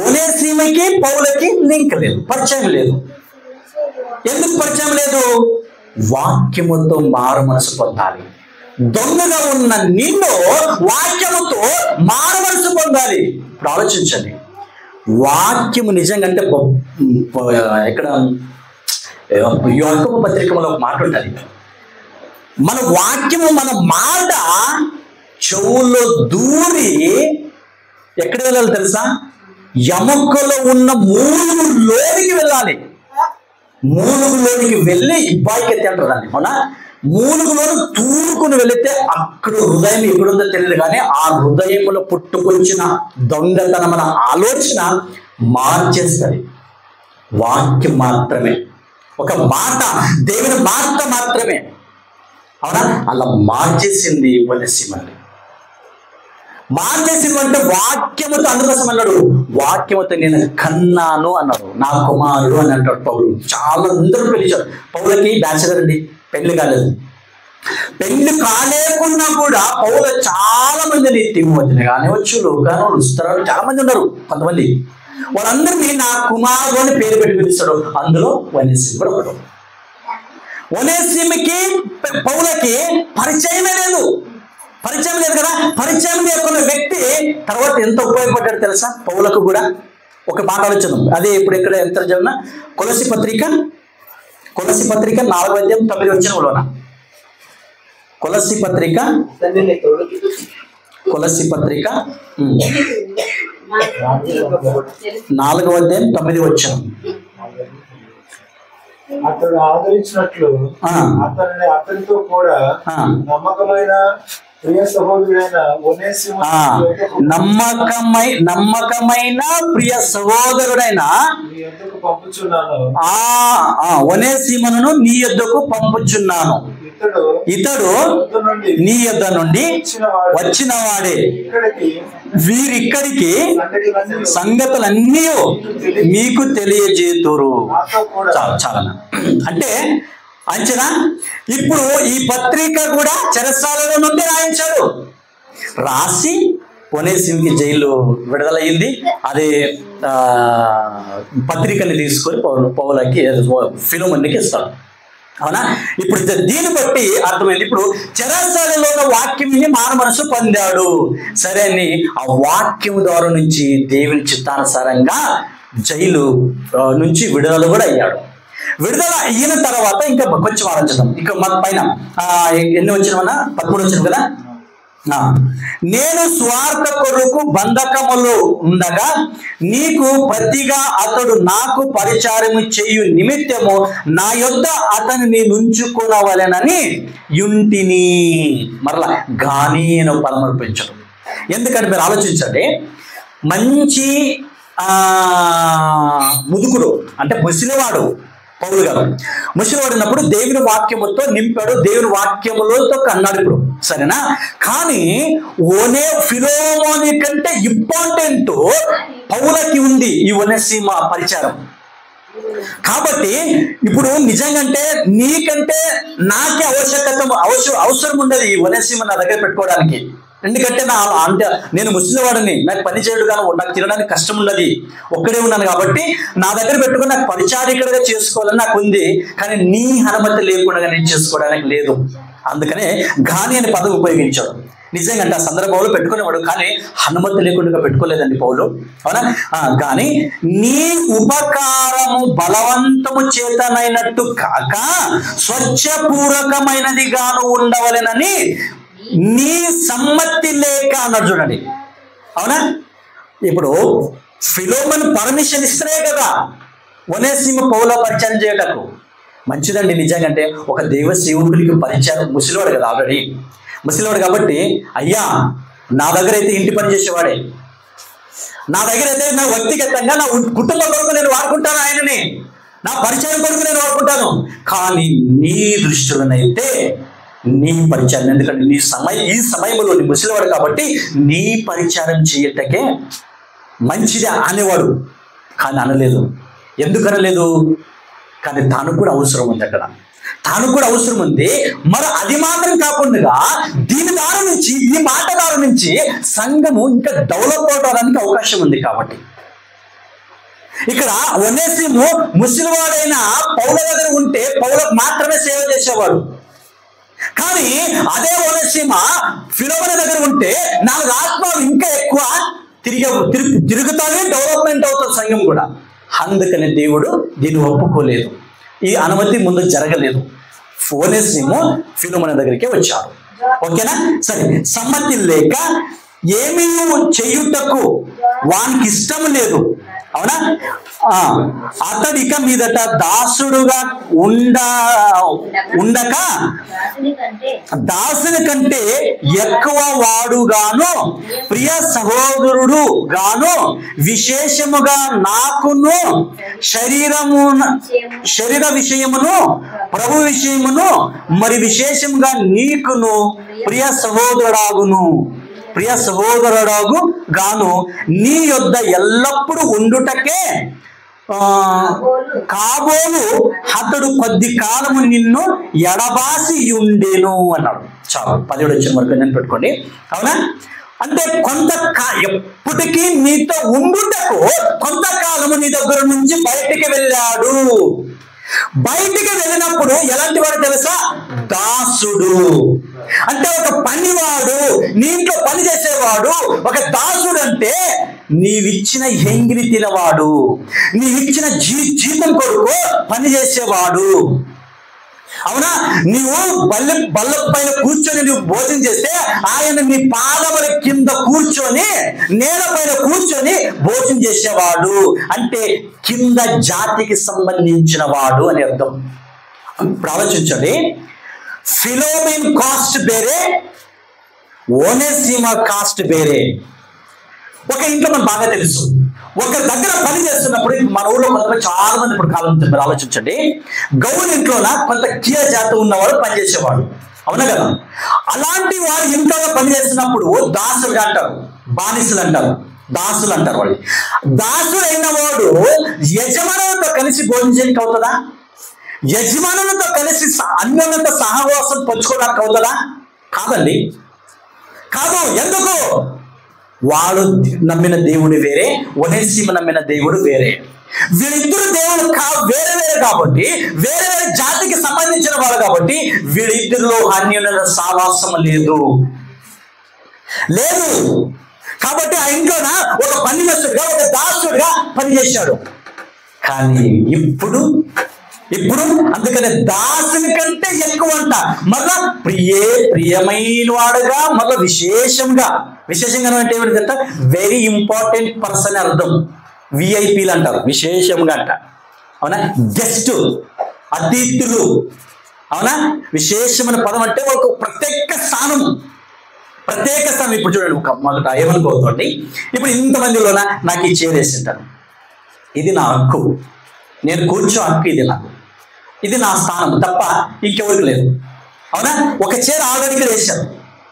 ఒనేసిముకి పౌలుకి లింక్ లేదు, పరిచయం లేదు. ఎందుకు పరిచయం లేదు? వాక్యముతో మారు మనసు పొందాలి. దొంగగా ఉన్న నిన్ను వాక్యముతో మారు మనసు పొందాలి. ఇప్పుడు ఆలోచించండి, వాక్యము నిజంగా అంటే ఇక్కడ యాకోబు పత్రికలో ఒక మాట ఉంటుంది, మన వాక్యము మన మాట చెవుల్లో దూరి ఎక్కడ వెళ్ళాలి తెలుసా? ఎముకలో ఉన్న మూలులోనికి వెళ్ళాలి. మూలుగులోనికి వెళ్ళి ఇబ్బాయికెత్తి అంటారు దాన్ని, అవునా? మూలుగులోను తూరుకుని వెళితే అక్కడ హృదయం ఎక్కడుందో తెలియదు, కానీ ఆ హృదయంలో పుట్టుకొచ్చిన దొంగతనమైన ఆలోచన మార్చేస్తుంది. వాక్యం మాత్రమే, ఒక మాట, దేవుని మాట మాత్రమే, అవునా? అలా మార్చేసింది ఒనేసిమని. మార్చేసింది అంటే వాక్యముతో, అందుకోసం అన్నాడు వాక్యముతో నేను కన్నాను అన్నాడు, నా కుమారుడు అని అంటాడు పౌలు. చాలా అందరూ పిలిచారు. పౌలకి బ్యాచిలర్ అండి, పెళ్లి కాలేదు. పెళ్లి కాలేకున్నా కూడా పౌలు చాలా మందిని, తిమ్మతిని కానివచ్చు, లూకాను, లుస్త్రాను, చాలా మంది ఉన్నారు. కొంతమంది వాళ్ళందరినీ నా కుమారుడు అని పేరు పెట్టి పిలుస్తాడు. అందులో ఒనేసిము కూడా ఒకడు. ఒనేసిముకి పౌలకి పరిచయమే లేదు, పరిచయం లేదు కదా. పరిచయం లేకున్న వ్యక్తి తర్వాత ఎంత ఉపయోగపడ్డాడు తెలుసా పౌలకు కూడా. ఒక మాట ఆలోచన, అదే ఇప్పుడు ఇక్కడ ఎంత చదివినా కొలసి పత్రిక 4:9 కొలసి పత్రిక 4:9 అతడు ఆదరించినట్లు అతనితో కూడా నమ్మకమైన ప్రియ సహోదరుడైన ఒనేసిము, నమ్మకమైన ప్రియ సహోదరుడైన ఒనేసిమును నీ యొద్దకు పంపుచున్నాను. ఇతడు నీ యొద్ద నుండి వచ్చిన వాడే. వీరిక్కడికి సంగతులన్నీ మీకు తెలియజేతురు. చాలా అంటే అంచనా. ఇప్పుడు ఈ పత్రిక కూడా చెరసాలలో నుండి రాయించాడు. రాసి ఒనేసిముకి జైలు విడుదలయ్యింది. అదే పత్రికని తీసుకొని పౌలకి ఫిలోమోనుకి ఇస్తాడు, అవునా? ఇప్పుడు దీన్ని బట్టి అర్థమైంది. ఇప్పుడు చెరసాలలో ఉన్న వాక్యంని మానవ మనసు పొందాడు. సరే అని ఆ వాక్యం ద్వారా నుంచి దేవుని చిత్తానుసారంగా జైలు నుంచి విడుదల కూడా అయ్యాడు. విడుదల అయిన తర్వాత ఇంకా కొంచెం ఆలోచిద్దాం. ఇంకా మన పైన ఎన్ని వచ్చిన 13 వచ్చిన కదా. నేను స్వార్థ కొరకు బంధకములు ఉండగా నీకు ప్రతిగా అతడు నాకు పరిచారము చేయు నిమిత్తము నా యొద్ద అతనిని నుంచుకోనవలెనని యుంటిని. మరలా గానీను పరమర్పించడం. ఎందుకంటే మీరు ఆలోచించండి, మంచి ముదుకుడు అంటే ముసిలివాడు పౌలు గారు. ముసిలివాడినప్పుడు దేవుని వాక్యముతో నింపాడు, దేవుని వాక్యములతో కన్నాడు. ఇప్పుడు సరేనా? కానీ ఫిలోమోని కంటే ఇంపార్టెంట్ పౌలకి ఉంది ఈ ఒనేసిము పరిచారం. కాబట్టి ఇప్పుడు నిజంగా నీకంటే నాకే అవసరం ఉండదు ఈ ఒనేసిము నా దగ్గర పెట్టుకోవడానికి. ఎందుకంటే నేను ముసలివాడిని, నాకు పని చేయడు కానీ నాకు తినడానికి కష్టం ఉన్నది, ఒక్కడే ఉన్నాను. కాబట్టి నా దగ్గర పెట్టుకుని నాకు పరిచారికలుగా చేసుకోవాలని నాకు ఉంది, కానీ నీ అనుమతి లేకుండా నేను చేసుకోవడానికి లేదు. అందుకనే గాని అనే పదం ఉపయోగించాడు. నిజంగా ఆ సందర్భంలో పెట్టుకునేవాడు, కానీ అనుమతి లేకుండా పెట్టుకోలేదండి పౌలు, అవునా? కానీ నీ ఉపకారము బలవంతము చేతనైనట్టు కాక స్వచ్ఛపూర్వకమైనది గాను ఉండవలెనని నీ సమ్మతి లేక అన్నాడు. చూడండి, అవునా? ఇప్పుడు ఫిలోమోను పర్మిషన్ ఇస్తేనే కదా ఒనేసిము పౌల పరిచయం చేయటకు. మంచిదండి నిజంగా. ఒక దైవ సేవకుడికి పరిచయం, ముసలివాడు కదా, ఆల్రెడీ ముసలివాడు కాబట్టి, అయ్యా నా దగ్గర అయితే ఇంటి పని చేసేవాడే, నా దగ్గర అయితే నా వ్యక్తిగతంగా నా కుటుంబం కొరకు నేను వాడుకుంటాను, ఆయనని నా పరిచయం కొరకు నేను వాడుకుంటాను. కానీ నీ దృష్టిలోనైతే నీ పరిచారం, ఎందుకంటే ఈ సమయంలో నీ ముసలివాడు కాబట్టి నీ పరిచారం చేయటకే మంచిదే అనేవాడు. కానీ అనలేదు. ఎందుకు అనలేదు? కానీ తాను కూడా అవసరం ఉంది అక్కడ, తాను కూడా అవసరం ఉంది. మరి అది మాత్రం కాకుండా దీని ద్వారా నుంచి, ఈ మాట ద్వారా నుంచి సంఘము ఇంకా డెవలప్ అవడానికి అవకాశం ఉంది. కాబట్టి ఇక్కడ ఒనేసిము ముసలివాడైన పౌల దగ్గర ఉంటే పౌలకు మాత్రమే సేవ చేసేవాడు. కానీ అదే ఒనేసిము ఫిలోమోను దగ్గర ఉంటే 4 ఆత్మలు ఇంకా ఎక్కువ తిరుగుతానే డెవలప్మెంట్ అవుతుంది సంఘం కూడా. అందుకని దేవుడు దీన్ని ఒప్పుకోలేదు, ఈ అనుమతి ముందు జరగలేదు. ఒనేసిము ఫిలోమోను దగ్గరికి వచ్చాడు. ఓకేనా? సరే, సమ్మతి లేక ఏమీ చేయుటకు వానికి ఇష్టం లేదు. అవునా? అతడు ఇక మీదట దాసుడుగా ఉండక దాసుని కంటే ఎక్కువ వాడుగాను ప్రియ సహోదరుడు గాను విశేషముగా నాకును శరీర విషయమును ప్రభు విషయమును మరి విశేషముగా నీకును ప్రియ సహోదరుడాగు గాను నీ యొద్ద ఎల్లప్పుడూ ఉండుటకే కాబోలు అతడు కొద్ది కాలము నిన్ను ఎడబాసి ఉండేను అన్నాడు. చాలు 17 వచ్చిన వరకు నేను పెట్టుకోండి. అవునా? అంటే ఎప్పటికీ నీతో ఉండుటకు కొంతకాలము నీ దగ్గర నుంచి బయటికి వెళ్ళాడు. బయటికి వెళ్ళినప్పుడు ఎలాంటి వాడు తెలుసా? దాసుడు. అంటే ఒక పనివాడు, నీ ఇంట్లో పని చేసేవాడు. ఒక దాసుడు అంటే నీవిచ్చిన ఎంగిలి తినవాడు, నీవిచ్చిన జీతం కొరకు పని చేసేవాడు. అవునా? నీవు బల్ల పైన కూర్చొని నువ్వు భోజనం చేస్తే ఆయన నీ పాదముల కింద కూర్చొని నేల పైన కూర్చొని భోజనం చేసేవాడు. అంటే కింద జాతికి సంబంధించిన వాడు అని అర్థం. ఇప్పుడు ఆలోచించండి, ఫిలోమిన్ కాస్ట్ వేరే, ఓనేసిమా కాస్ట్ వేరే. ఒక ఇంట్లో మనకు బాగా తెలుసు, ఒక దగ్గర పని చేస్తున్నప్పుడు మన ఊళ్ళో కొంతమంది చాలా మంది ఇప్పుడు కాలం మీరు ఆలోచించండి, గౌన్ ఇంట్లోన కొంత కీయ జాతి ఉన్నవాడు పనిచేసేవాడు. అవునా కదా? అలాంటి వాడు ఇంట్లో పని చేస్తున్నప్పుడు దాసులు అంటారు, బానిసలు అంటారు, దాసులు అంటారు. వాళ్ళు దాసుడైన వాడు యజమానులతో కలిసి భోజనం అవుతుందా? యజమానులతో కలిసి అన్యోన్యత సహవాసం పంచుకోవడానికి అవుతుందా? కాదండి, కాదు. ఎందుకు? వాడు నమ్మిన దేవుడు వేరే, ఒనేసిమ నమ్మిన దేవుడు వేరే. వీళ్ళిద్దరు దేవుడు వేరే వేరే కాబట్టి, వేరే వేరే జాతికి సంబంధించిన వాడు కాబట్టి వీళ్ళిద్దరిలో అన్యోన్యత సహవాసం లేదు. కాబట్టి ఆ ఇంట్లోన ఒక పనిమస్తుడిగా, ఒక దాసుడిగా పనిచేశాడు. కానీ ఇప్పుడు అందుకనే దాసుని కంటే ఎక్కువ అంట. మళ్ళా ప్రియమైన వాడుగా, మళ్ళా విశేషంగా అంటే ఏమిటంటే వెరీ ఇంపార్టెంట్ పర్సన్ అర్థం. విఐపీలు అంటారు, విశేషంగా అంట. అవునా? గెస్ట్, అతిథులు. అవునా? విశేషమైన పదం అంటే ఒక ప్రత్యేక స్థానం. ఇప్పుడు చూడండి, ఒక మొదట ఏమనుకోవద్దండి, ఇప్పుడు ఇంతమందిలోన నాకు ఈ చైర్ వేసింటాను, ఇది నా హక్కు, నేను కూర్చో హక్కు, ఇది నా స్థానం తప్ప ఇంకెవరికి లేదు. అవునా? ఒక చైర్ ఆల్రెడీ వేశారు,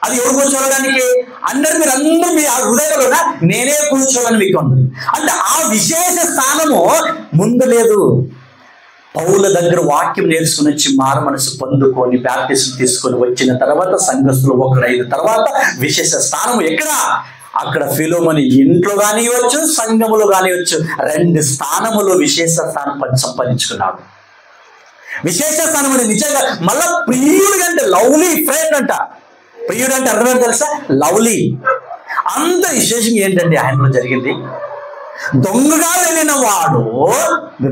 అది ఎవరు కూర్చోవడానికి? మీరందరూ మీ హృదయంలో నేనే కూర్చోవాలని మీకు ఉంది. అంటే ఆ విశేష స్థానము ముందు లేదు. పౌల దగ్గర వాక్యం నేర్చుకుని వచ్చి మారు మనసు పొందుకొని బ్యాప్టిజం తీసుకొని వచ్చిన తర్వాత సంఘస్థులు ఒకడైన తర్వాత విశేష స్థానం ఎక్కడ? అక్కడ ఫిలోమోను ఇంట్లో కానివచ్చు, సంఘములో కానివచ్చు, 2 స్థానములు విశేష స్థానం సంపాదించుకున్నాడు. విశేష స్థానం అంటే నిజంగా మళ్ళా ప్రియుడు అంటే లవ్లీ ఫ్రెండ్ అంట. ప్రియుడు అంటే అర్థం తెలుసా? లవ్లీ. అంత విశేషంగా ఏంటంటే ఆయనలో జరిగింది, దొంగగా వెళ్ళిన వాడు,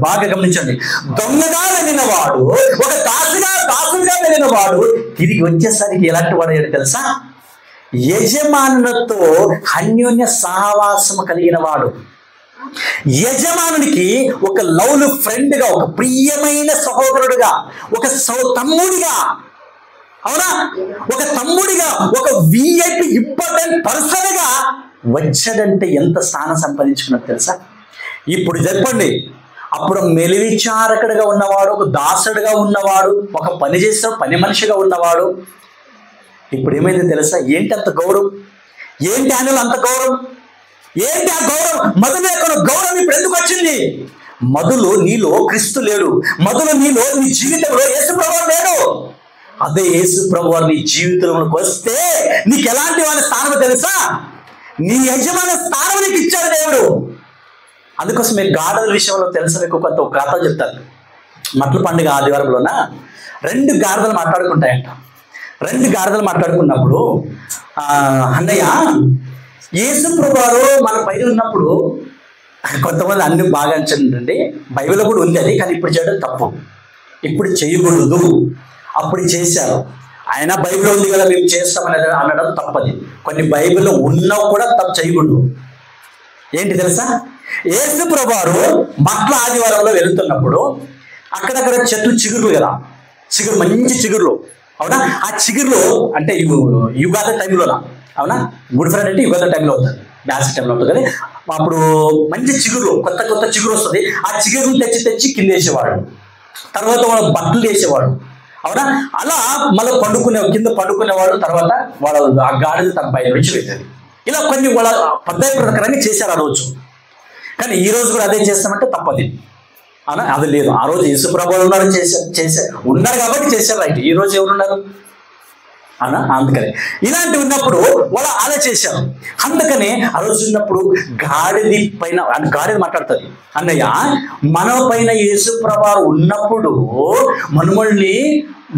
బాగా గమనించండి, దొంగగా వెళ్ళిన వాడు, ఒక దాసుగా వెళ్ళిన వాడు తిరిగి వచ్చేసరికి ఎలాంటి వాడు ఏంటి తెలుసా? యజమానులతో అన్యోన్య సహవాసం కలిగిన వాడు. యజమానునికి ఒక లవ్లు ఫ్రెండ్గా, ఒక ప్రియమైన సహోదరుడుగా, ఒక తమ్ముడిగా, అవునా, ఒక తమ్ముడిగా, ఒక విఐపి ఇంపార్టెంట్ పర్సన్గా వచ్చాడంటే ఎంత స్థానం సంపాదించుకున్నట్టు తెలుసా? ఇప్పుడు చెప్పండి, అప్పుడు మెలివిచారకుడిగా ఉన్నవాడు, ఒక దాసుడుగా ఉన్నవాడు, ఒక పని చేసే పని మనిషిగా ఉన్నవాడు, ఇప్పుడు ఏమైంది తెలుసా? ఏంటి అంత గౌరవం? ఏంటి ఆయనలో అంత గౌరవం? ఏంటి ఆ గౌరవం? మొదలు యొక్క గౌరవం ఇప్పుడు ఎందుకు వచ్చింది? మొదలు నీలో క్రీస్తు లేడు, మొదలు నీలో నీ జీవితంలో యేసు ప్రభువు లేడు. అదే యేసు ప్రభువు నీ జీవితంలోకి వస్తే నీకు ఎలాంటి వాళ్ళ స్థానం తెలుసా? నీ యజమాని స్థానం నీకు ఇచ్చాడు దేవుడు. అందుకోసం మీకు గాడిదల విషయంలో తెలుసు, మీకు కొంత ఒక కథ చెప్తాను. మట్ల పండుగ ఆదివారంలోన 2 గాడిదలు మాట్లాడుకుంటాయంట. 2 గాడిదలు మాట్లాడుకున్నప్పుడు అన్నయ్య యేసు ప్రభువు మన పైన ఉన్నప్పుడు కొంతమంది అన్ని బాగా అంచండి, బైబిల్లో కూడా ఉంది అది, కానీ ఇప్పుడు చేయడం తప్పు, ఇప్పుడు చేయకూడదు, అప్పుడు చేశారు. ఆయన బైబిల్లో ఉంది కదా మేము చేస్తామని అనడం తప్పది. కొన్ని బైబిల్లో ఉన్నవి కూడా తప్పు చేయకూడదు. ఏంటి తెలుసా? యేసు ప్రభువారు మట్ల ఆదివారంలో వెళ్తున్నప్పుడు అక్కడక్కడ చెట్లు చిగుర్లు కదా, చిగురు మంచి చిగుర్లు, అవునా? ఆ చిగురులో అంటే యుగాది టైంలోనా, అవునా? గుడ్ ఫ్రైడే అంటే యుగాది టైంలో అవుతుంది, బ్యాస్ టైంలో ఉంటుంది కదా. అప్పుడు మంచి చిగురు, కొత్త కొత్త చిగురు వస్తుంది. ఆ చిగురుని తెచ్చి కింద వేసేవాడు, తర్వాత వాళ్ళు బట్టలు వేసేవాడు, అవునా? అలా మళ్ళీ కింద పండుకునేవాడు. తర్వాత వాళ్ళ ఆ గాడిద తన పైన నుంచి వెళ్ళేది. ఇలా కొన్ని వాళ్ళ పద్ధతి ప్రకారంగా చేశారు ఆ రోజు. కానీ ఈ రోజు కూడా అదే చేస్తామంటే తప్పది, అవునా? అది లేదు. ఆ రోజు యేసు ప్రభువు ఉన్నారు, ఉన్నారు కాబట్టి చేశారు, రైట్. ఈ రోజు ఎవరున్నారు అన్నా? అందుకని ఇలాంటివి ఉన్నప్పుడు వాళ్ళు అలా చేశారు. అందుకని ఆ రోజు ఉన్నప్పుడు గాడిద మాట్లాడుతుంది, అన్నయ్య మన పైన యేసు ప్రభువు ఉన్నప్పుడు మనల్ని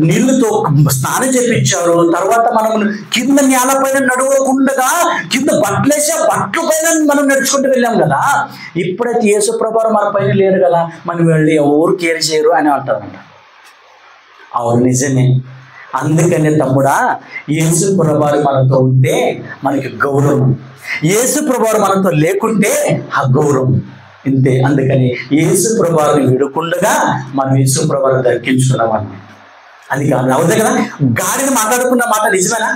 నీళ్లతో స్నానం చేపించారు. తర్వాత మనం కింద నేల పైన నడవకుండా కింద బట్టలేసి ఆ బట్టల పైన మనం నడుచుకుంటూ వెళ్ళాం కదా. ఇప్పుడైతే యేసు ప్రభువు మన పైన లేరు కదా, మనం వెళ్ళి ఎవరు కేర్ చేయరు అని అంటారంట. అవును, నిజమే. అందుకనే తమ్ముడా, యేసు ప్రభువు మనతో ఉంటే మనకి గౌరవం, యేసు ప్రభువు మనతో లేకుంటే ఆ గౌరవం ఇంతే. అందుకని యేసు ప్రభువుని విడకుండా మనం యేసు ప్రభువుని దక్కించుకున్నామని. అది కాదు, అవుతుంది కదా. గాడిద మాట్లాడుకున్న మాట నిజమేనా?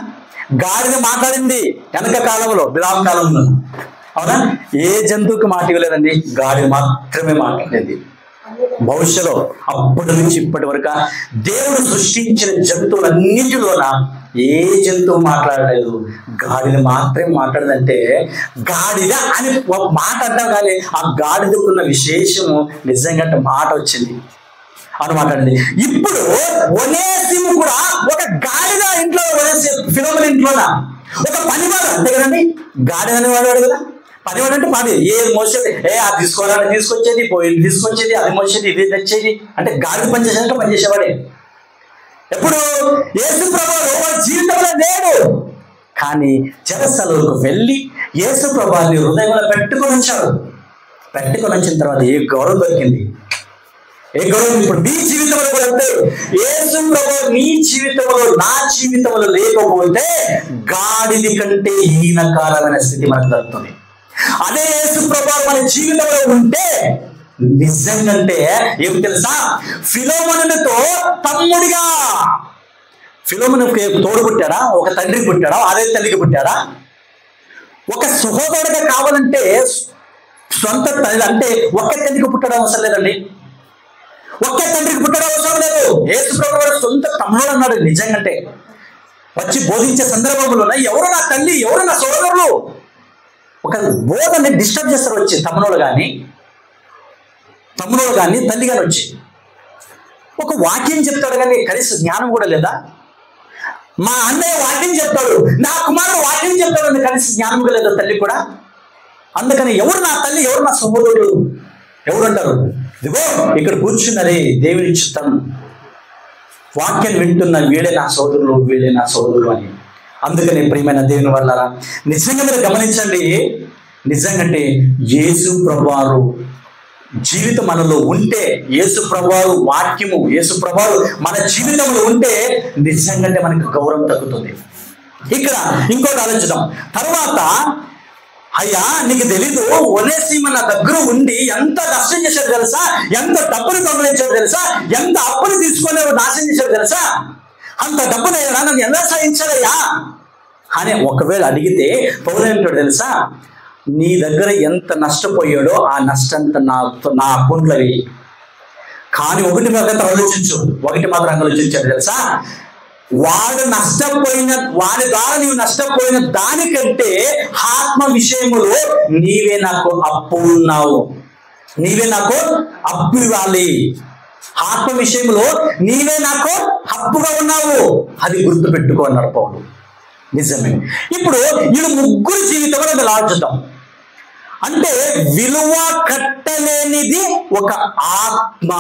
గాడిద మాట్లాడింది వెనక కాలంలో, విరామ కాలంలో, అవునా? ఏ జంతువుకి మాట ఇవ్వలేదండి, గాడిద మాత్రమే మాట్లాడేది. భవిష్యత్తులో అప్పటి నుంచి ఇప్పటి వరకు దేవుడు సృష్టించిన జంతువులన్నింటిలోన ఏ జంతువు మాట్లాడలేదు, గాడిద మాత్రమే మాట్లాడదంటే గాడిద అని ఒక మాట అంటాం, కానీ ఆ గాడిదకున్న విశేషము నిజంగా మాట వచ్చింది అని మాట్లాడింది. ఇప్పుడు ఒనేసిము కూడా ఒక గాడిద ఇంట్లో, ఫిలోమోను ఇంట్లోన ఒక పనివాడు, అంతే కదండి. గాడిద అనేవాడు కదా, పనివాడు అంటే పని, ఏది మోసేది, అది తీసుకోవాలని తీసుకొచ్చేది, పోయింది తీసుకొచ్చేది, అది మోసేది, ఇది తెచ్చేది, అంటే గాడిద పనిచేసాక పనిచేసేవాడే. ఎప్పుడు యేసు ప్రభువు వారి జీవితంలో లేడు, కానీ చెరసాలకు వెళ్ళి యేసు ప్రభువుని హృదయంలో పెట్టుకొని ఉంచాడు. పెట్టుకొని వచ్చిన తర్వాత ఏ గౌరవం దొరికింది, ఏ గౌరవం. ఇప్పుడు నీ జీవితంలో కూడా అంతే. యేసు ప్రభువు నీ జీవితంలో, నా జీవితంలో లేకపోతే గాడిది కంటే హీనకారమైన స్థితి మనకు దొరుకుతుంది. అదే యేసు ప్రభువు మన జీవితంలో ఉంటే నిజంగంటే ఏమి తెలుసా, ఫిలోమోనుతో తమ్ముడిగా, ఫిలోమోనుకి తోడు పుట్టాడా, ఒక తండ్రికి పుట్టాడా, అదే తల్లికి పుట్టాడా? ఒక సహోదరుడిగా కావాలంటే సొంత తల్లి అంటే ఒక్క తండ్రికి పుట్టడం అవసరం లేదండి, ఒకే తండ్రికి పుట్టడం అవసరం లేదు. యేసు ప్రభువు సొంత తమ్ముడు అన్నాడు. నిజంగంటే వచ్చి బోధించే సందర్భంలోనే ఎవరు నా తల్లి, ఎవరు నా సోదరులు, ఒక బోధని డిస్టర్బ్ చేస్తారు వచ్చి తమ్ముడు కానీ తల్లి కానీ వచ్చి ఒక వాక్యం చెప్తాడు, కానీ కనీస జ్ఞానం కూడా లేదా? మా అన్నయ్య వాక్యం చెప్తాడు, నా కుమారుడు వాక్యం చెప్తాడు, కనీస జ్ఞానం కూడా లేదా తల్లి కూడా? అందుకని ఎవరు నా తల్లి, ఎవరు నా సహోదరుడు, ఎవరు అంటారు? ఇదిగో ఇక్కడ కూర్చున్నదే దేవుని చిత్తం, వాక్యం వింటున్న వీళ్ళే నా సోదరులు, వీళ్ళే నా సోదరులు అని. అందుకని ప్రియమైన దేవుని వల్ల నిజంగా మీరు గమనించండి, నిజంగంటే యేసు ప్రభువు జీవితం మనలో ఉంటే, యేసు ప్రభువు వాక్యము, యేసు ప్రభువు మన జీవితంలో ఉంటే నిజంగా మనకు గౌరవం తగ్గుతుంది. ఇక్కడ ఇంకోటి ఆలోచిద్దాం. తర్వాత అయ్యా నీకు తెలీదు, ఒనేసిము నా దగ్గర ఉండి ఎంత నష్టం చేశాడు తెలుసా, ఎంత డబ్బులు దొంగలించాడు తెలుసా, ఎంత అప్పులు తీసుకొని నాశనం చేశాడు తెలుసా, అంత డబ్బులు నన్ను ఎలా సాధించాడయ్యా అని ఒకవేళ అడిగితే పౌలు ఏమిటాడు తెలుసా, నీ దగ్గర ఎంత నష్టపోయాడో ఆ నష్టంతా నా అకౌంట్లో వేయి. కానీ ఒకటి మాత్రం ఆలోచించాడు తెలుసా, వాడు నష్టపోయిన, వాడి ద్వారా నీవు నష్టపోయిన దానికంటే ఆత్మ విషయములో నీవే నాకు అప్పు ఉన్నావు, నీవే నాకు అప్పు ఇవ్వాలి, ఆత్మ విషయంలో నీవే నాకు అప్పుగా ఉన్నావు, అది గుర్తు పెట్టుకో అన్నారు పౌలు. నిజమే. ఇప్పుడు వీళ్ళు ముగ్గురు జీవితంలో మేము ఆలోచిద్దాం. అంటే విలువ కట్టలేనిది ఒక ఆత్మ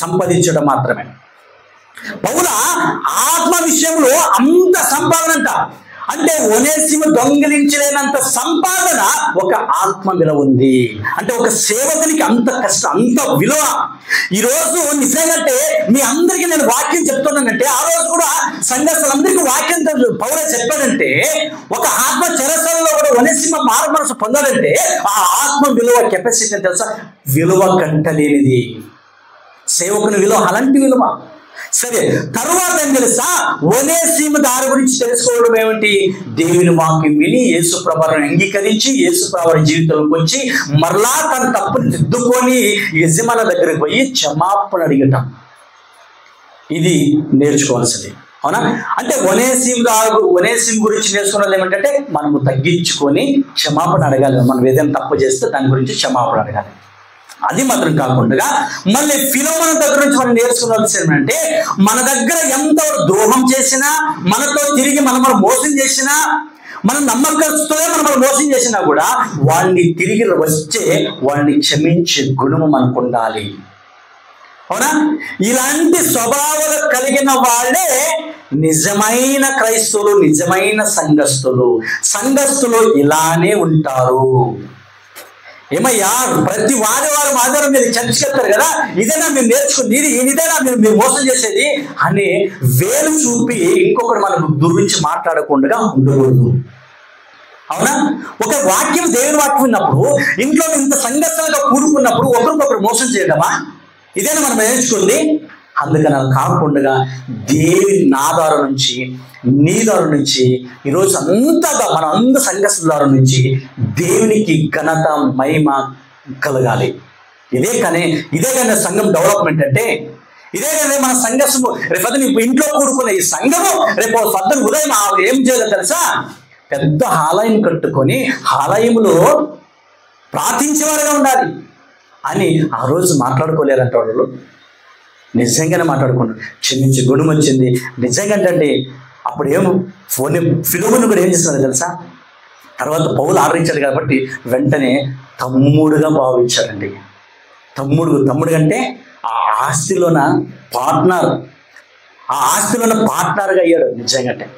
సంపాదించడం మాత్రమే. పౌల ఆత్మ విషయంలో అంత సంపాదన అంట, అంటే ఒనేసిము దొంగిలించలేనంత సంపాదన ఒక ఆత్మ విలువ ఉంది. అంటే ఒక సేవకునికి అంత కష్టం, అంత విలువ. ఈరోజు నిజంగా మీ అందరికీ నేను వాక్యం చెప్తున్నానంటే, ఆ రోజు కూడా సంఘస్థులందరికీ వాక్యం పౌలే చెప్పాడంటే, ఒక ఆత్మ చెరసాలలో కూడా ఒనేసిమ మారు మనసు పొందాలంటే ఆ ఆత్మ విలువ కెపాసిటీ అని తెలుసా? విలువ కంటలేనిది. సేవకుని విలువ అలాంటి విలువ. సరే, తరువాత ఏం తెలుసా? ఒనేసిమ దారి గురించి తెలుసుకోవడం ఏమిటి? దేవుని వాక్యం విని యేసు ప్రభువుని అంగీకరించి యేసు ప్రభువు జీవితంలోకి వచ్చి మరలా తన తప్పుని దిద్దుకొని యజమాని దగ్గరికి పోయి క్షమాపణ అడిగటం, ఇది నేర్చుకోవాల్సింది. అవునా? అంటే ఒనేసిం గురించి నేర్చుకున్నది ఏమిటంటే మనము తగ్గించుకొని క్షమాపణ అడగాలి. మనం ఏదైనా తప్పు చేస్తే దాని గురించి క్షమాపణ అడగాలి. అది మాత్రం కాకుండా మళ్ళీ ఫిలోమోను దగ్గర నుంచి మనం నేర్చుకోవాల్సి ఏమంటే మన దగ్గర ఎంత ద్రోహం చేసినా, మనతో తిరిగి మనం మోసం చేసినా, మన నమ్మకస్తులే మనం మోసం చేసినా కూడా వాడిని తిరిగి వచ్చే వాడిని క్షమించే గుణము మనకు ఉండాలి. అవునా? ఇలాంటి స్వభావాలు కలిగిన వాళ్ళే నిజమైన క్రైస్తవులు, నిజమైన సంఘస్థులు ఇలానే ఉంటారు. ఏమయ్యా, ప్రతి ఆదివారం మీరు చర్చికి వెళ్తారు కదా, ఇదేనా మీరు నేర్చుకుంది, ఇదేనా మీరు మోసం చేసేది అని వేలు చూపి ఇంకొకటి మన గురించి మాట్లాడకుండా ఉండకూడదు. అవునా? ఒక వాక్యం, దేవుని వాక్యం ఉన్నప్పుడు ఇంట్లో ఇంత సంఘర్షణగా కూడుకున్నప్పుడు ఒకరికొకరు మోసం చేయడమా? ఇదేనా మనం నేర్చుకుంది? అందుకని అలా కాకుండా దేవుని నా ద్వారా నుంచి, నీ ద్వారా నుంచి, ఈరోజు అంతగా మన అందరి సంఘస్థుల ద్వారా నుంచి దేవునికి ఘనత, మహిమ కలగాలి. ఇదే కానీ సంఘం డెవలప్మెంట్ అంటే. ఇదే కానీ మన సంఘము రేపు ఇంట్లో కూడుకునే ఈ సంఘము రేపు పొద్దున ఉదయం ఏం చేయాలో తెలుసా? పెద్ద ఆలయం కట్టుకొని ఆలయంలో ప్రార్థించేవారుగా ఉండాలి అని ఆ రోజు మాట్లాడుకోలేరంట వాళ్ళు. నిజంగానే మాట్లాడుకున్నాడు. క్షమించి గుణం వచ్చింది నిజంగా. అంటే అప్పుడు ఫిలోమోను కూడా ఏం చేస్తున్నారు తెలుసా? తర్వాత పౌలు ఆదరించాడు కాబట్టి వెంటనే తమ్ముడుగా భావించాడండి. తమ్ముడు అంటే ఆ ఆస్తిలోన పార్ట్నర్గా అయ్యాడు. నిజంగా అంటే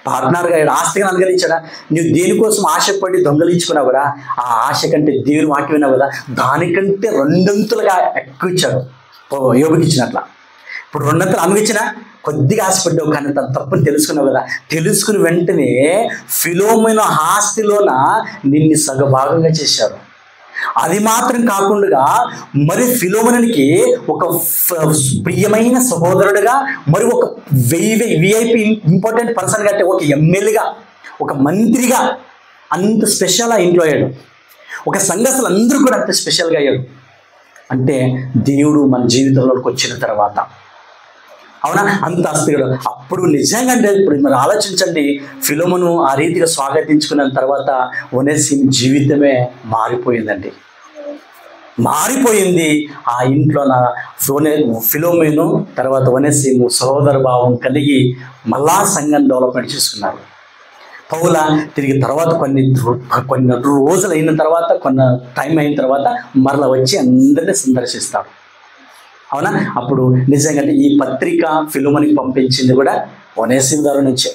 పార్ట్నర్గా అయ్యాడు. ఆస్తిగా అనుగరించాడా? నువ్వు దేనికోసం ఆశపడి దొంగలించుకున్నావు కదా, ఆ ఆశ కంటే దేవుని వాక్యం విన్నావు కదా, దానికంటే రెండంతులుగా ఎక్కువ ఇచ్చాడు యోబుకి ఇచ్చినట్ల. ఇప్పుడు రెండంతలు అనుభవించినా కొద్దిగా ఆశపడ్డావు, కానీ తన తప్పుని తెలుసుకున్నావు కదా. తెలుసుకుని వెంటనే ఫిలోమోను ఆస్తిలోన నిన్ను సగభాగంగా చేశాడు. అది మాత్రం కాకుండా మరి ఫిలోమోనుకి ఒక ప్రియమైన సహోదరుడుగా, మరి ఒక విఐపి ఇంపార్టెంట్ పర్సన్గా, అంటే ఒక ఎమ్మెల్యేగా, ఒక మంత్రిగా అంత స్పెషల్ ఆ ఇంట్లో అయ్యాడు. ఒక సంఘస్థులు అందరూ కూడా అంత స్పెషల్గా అయ్యాడు. అంటే దేవుడు మన జీవితంలోకి వచ్చిన తర్వాత, అవునా, అంత ఆస్తిగా. అప్పుడు నిజంగా అంటే ఇప్పుడు మరి ఆలోచించండి, ఫిలోమోను ఆ రీతిగా స్వాగతించుకున్న తర్వాత ఒనేసిము జీవితమే మారిపోయిందండి. మారిపోయింది. ఆ ఇంట్లో ఫిలోమోను తర్వాత ఒనేసిము సహోదర భావం కలిగి మళ్ళా సంఘం డెవలప్మెంట్ చేసుకున్నారు. పౌల తిరిగి తర్వాత కొన్ని రోజులు అయిన తర్వాత, కొన్ని టైం అయిన తర్వాత మరలా వచ్చి అందరినీ సందర్శిస్తాడు. అవునా? అప్పుడు నిజంగా ఈ పత్రిక ఫిలోమోనుకి పంపించింది కూడా ఒనేసిము ద్వారా నుంచే.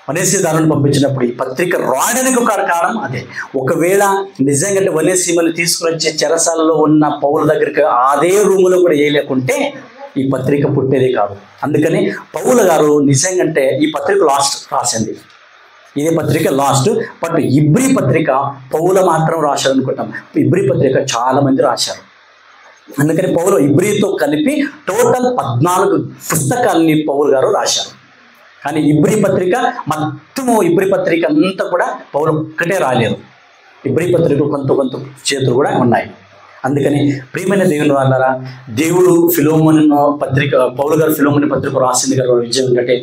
ఒనేసిము ద్వారా పంపించినప్పుడు ఈ పత్రిక రాయడానికి ఒక కారణం అదే. ఒకవేళ నిజంగా ఒనేసిముని తీసుకుని వచ్చే చెరసాలలో ఉన్న పౌల దగ్గరికి అదే రూములో కూడా వేయలేకుంటే ఈ పత్రిక పుట్టేదే కాదు. అందుకని పౌలు గారు నిజంగా ఈ పత్రిక లాస్ట్ రాసింది. ఇదే పత్రిక లాస్ట్. బట్ ఇబ్రీ పత్రిక పౌల మాత్రం రాశారు అనుకుంటాం. ఇబ్రీ పత్రిక చాలా మంది రాశారు. అందుకని పౌలు ఇబ్రీతో కలిపి టోటల్ 14 పుస్తకాలని పౌలు గారు రాశారు. కానీ ఇబ్రీ పత్రిక మొత్తము ఇబ్రీ పత్రిక అంతా కూడా పౌలు ఒక్కటే రాలేదు. ఇబ్రీ పత్రిక కొంత చేతులు కూడా ఉన్నాయి. అందుకని ప్రియమైన దేవుని వాళ్ళారా, దేవుడు ఫిలోమోను పత్రిక, పౌలు గారు ఫిలోమోను పత్రిక రాసింది గారు విజయం ఏంటంటే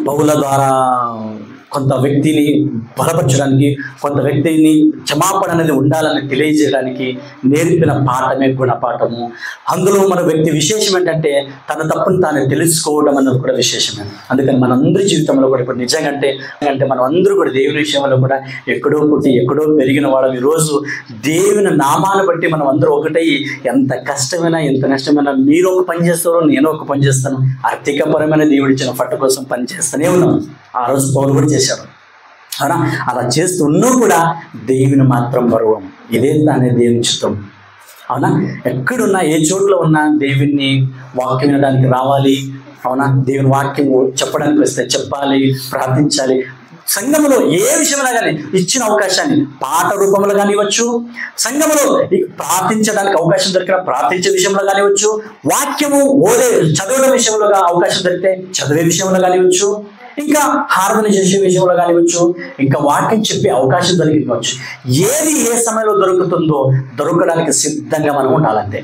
పౌల ద్వారా కొంత వ్యక్తిని బలపరచడానికి, కొంత వ్యక్తిని క్షమాపణ అనేది ఉండాలని తెలియజేయడానికి నేర్పిన పాఠమే గుణపాఠము. అందులో మన వ్యక్తి విశేషం ఏంటంటే తన తప్పును తాను తెలుసుకోవడం అన్నది కూడా విశేషమే. అందుకని మనందరి జీవితంలో కూడా ఇప్పుడు నిజంగా అంటే మనం అందరూ కూడా దేవుని విషయంలో కూడా ఎక్కడో పుట్టి ఎక్కడో పెరిగిన వాళ్ళం. ఈరోజు దేవుని నామాన్ని బట్టి మనం అందరూ ఒకటై ఎంత కష్టమైనా ఎంత నష్టమైనా మీరు ఒక పని చేస్తారో నేను ఒక పని చేస్తాను, ఆర్థికపరమైన దేవుడిచ్చిన పట్టు కోసం పని చేస్తూనే ఉన్నాం. ఆ రోజు పౌలు కూడా చేశాడు. అవునా? అలా చేస్తున్నా కూడా దేవుని మాత్రం గౌరవం. ఇదే దాని దేవుని చిత్తం. అవునా? ఎక్కడున్నా ఏ చోట్ల ఉన్నా దేవుని వాక్యం వినడానికి రావాలి. అవునా? దేవుని వాక్యం చెప్పడానికి వస్తే చెప్పాలి, ప్రార్థించాలి. సంఘములో ఏ విషయంలో కానీ ఇచ్చిన అవకాశాన్ని పాట రూపంలో కానివ్వచ్చు, సంఘములో ప్రార్థించడానికి అవకాశం దొరికిన ప్రార్థించే విషయంలో కానివ్వచ్చు, వాక్యము చదవడం విషయంలో అవకాశం దొరికితే చదివే విషయంలో కానివ్వచ్చు, ఇంకా ఆరాధన చేసే విషయంలో కానివ్వచ్చు, ఇంకా వాక్యం చెప్పే అవకాశం దొరికివచ్చు. ఏది ఏ సమయంలో దొరుకుతుందో దొరకడానికి సిద్ధంగా మనం ఉండాలంటే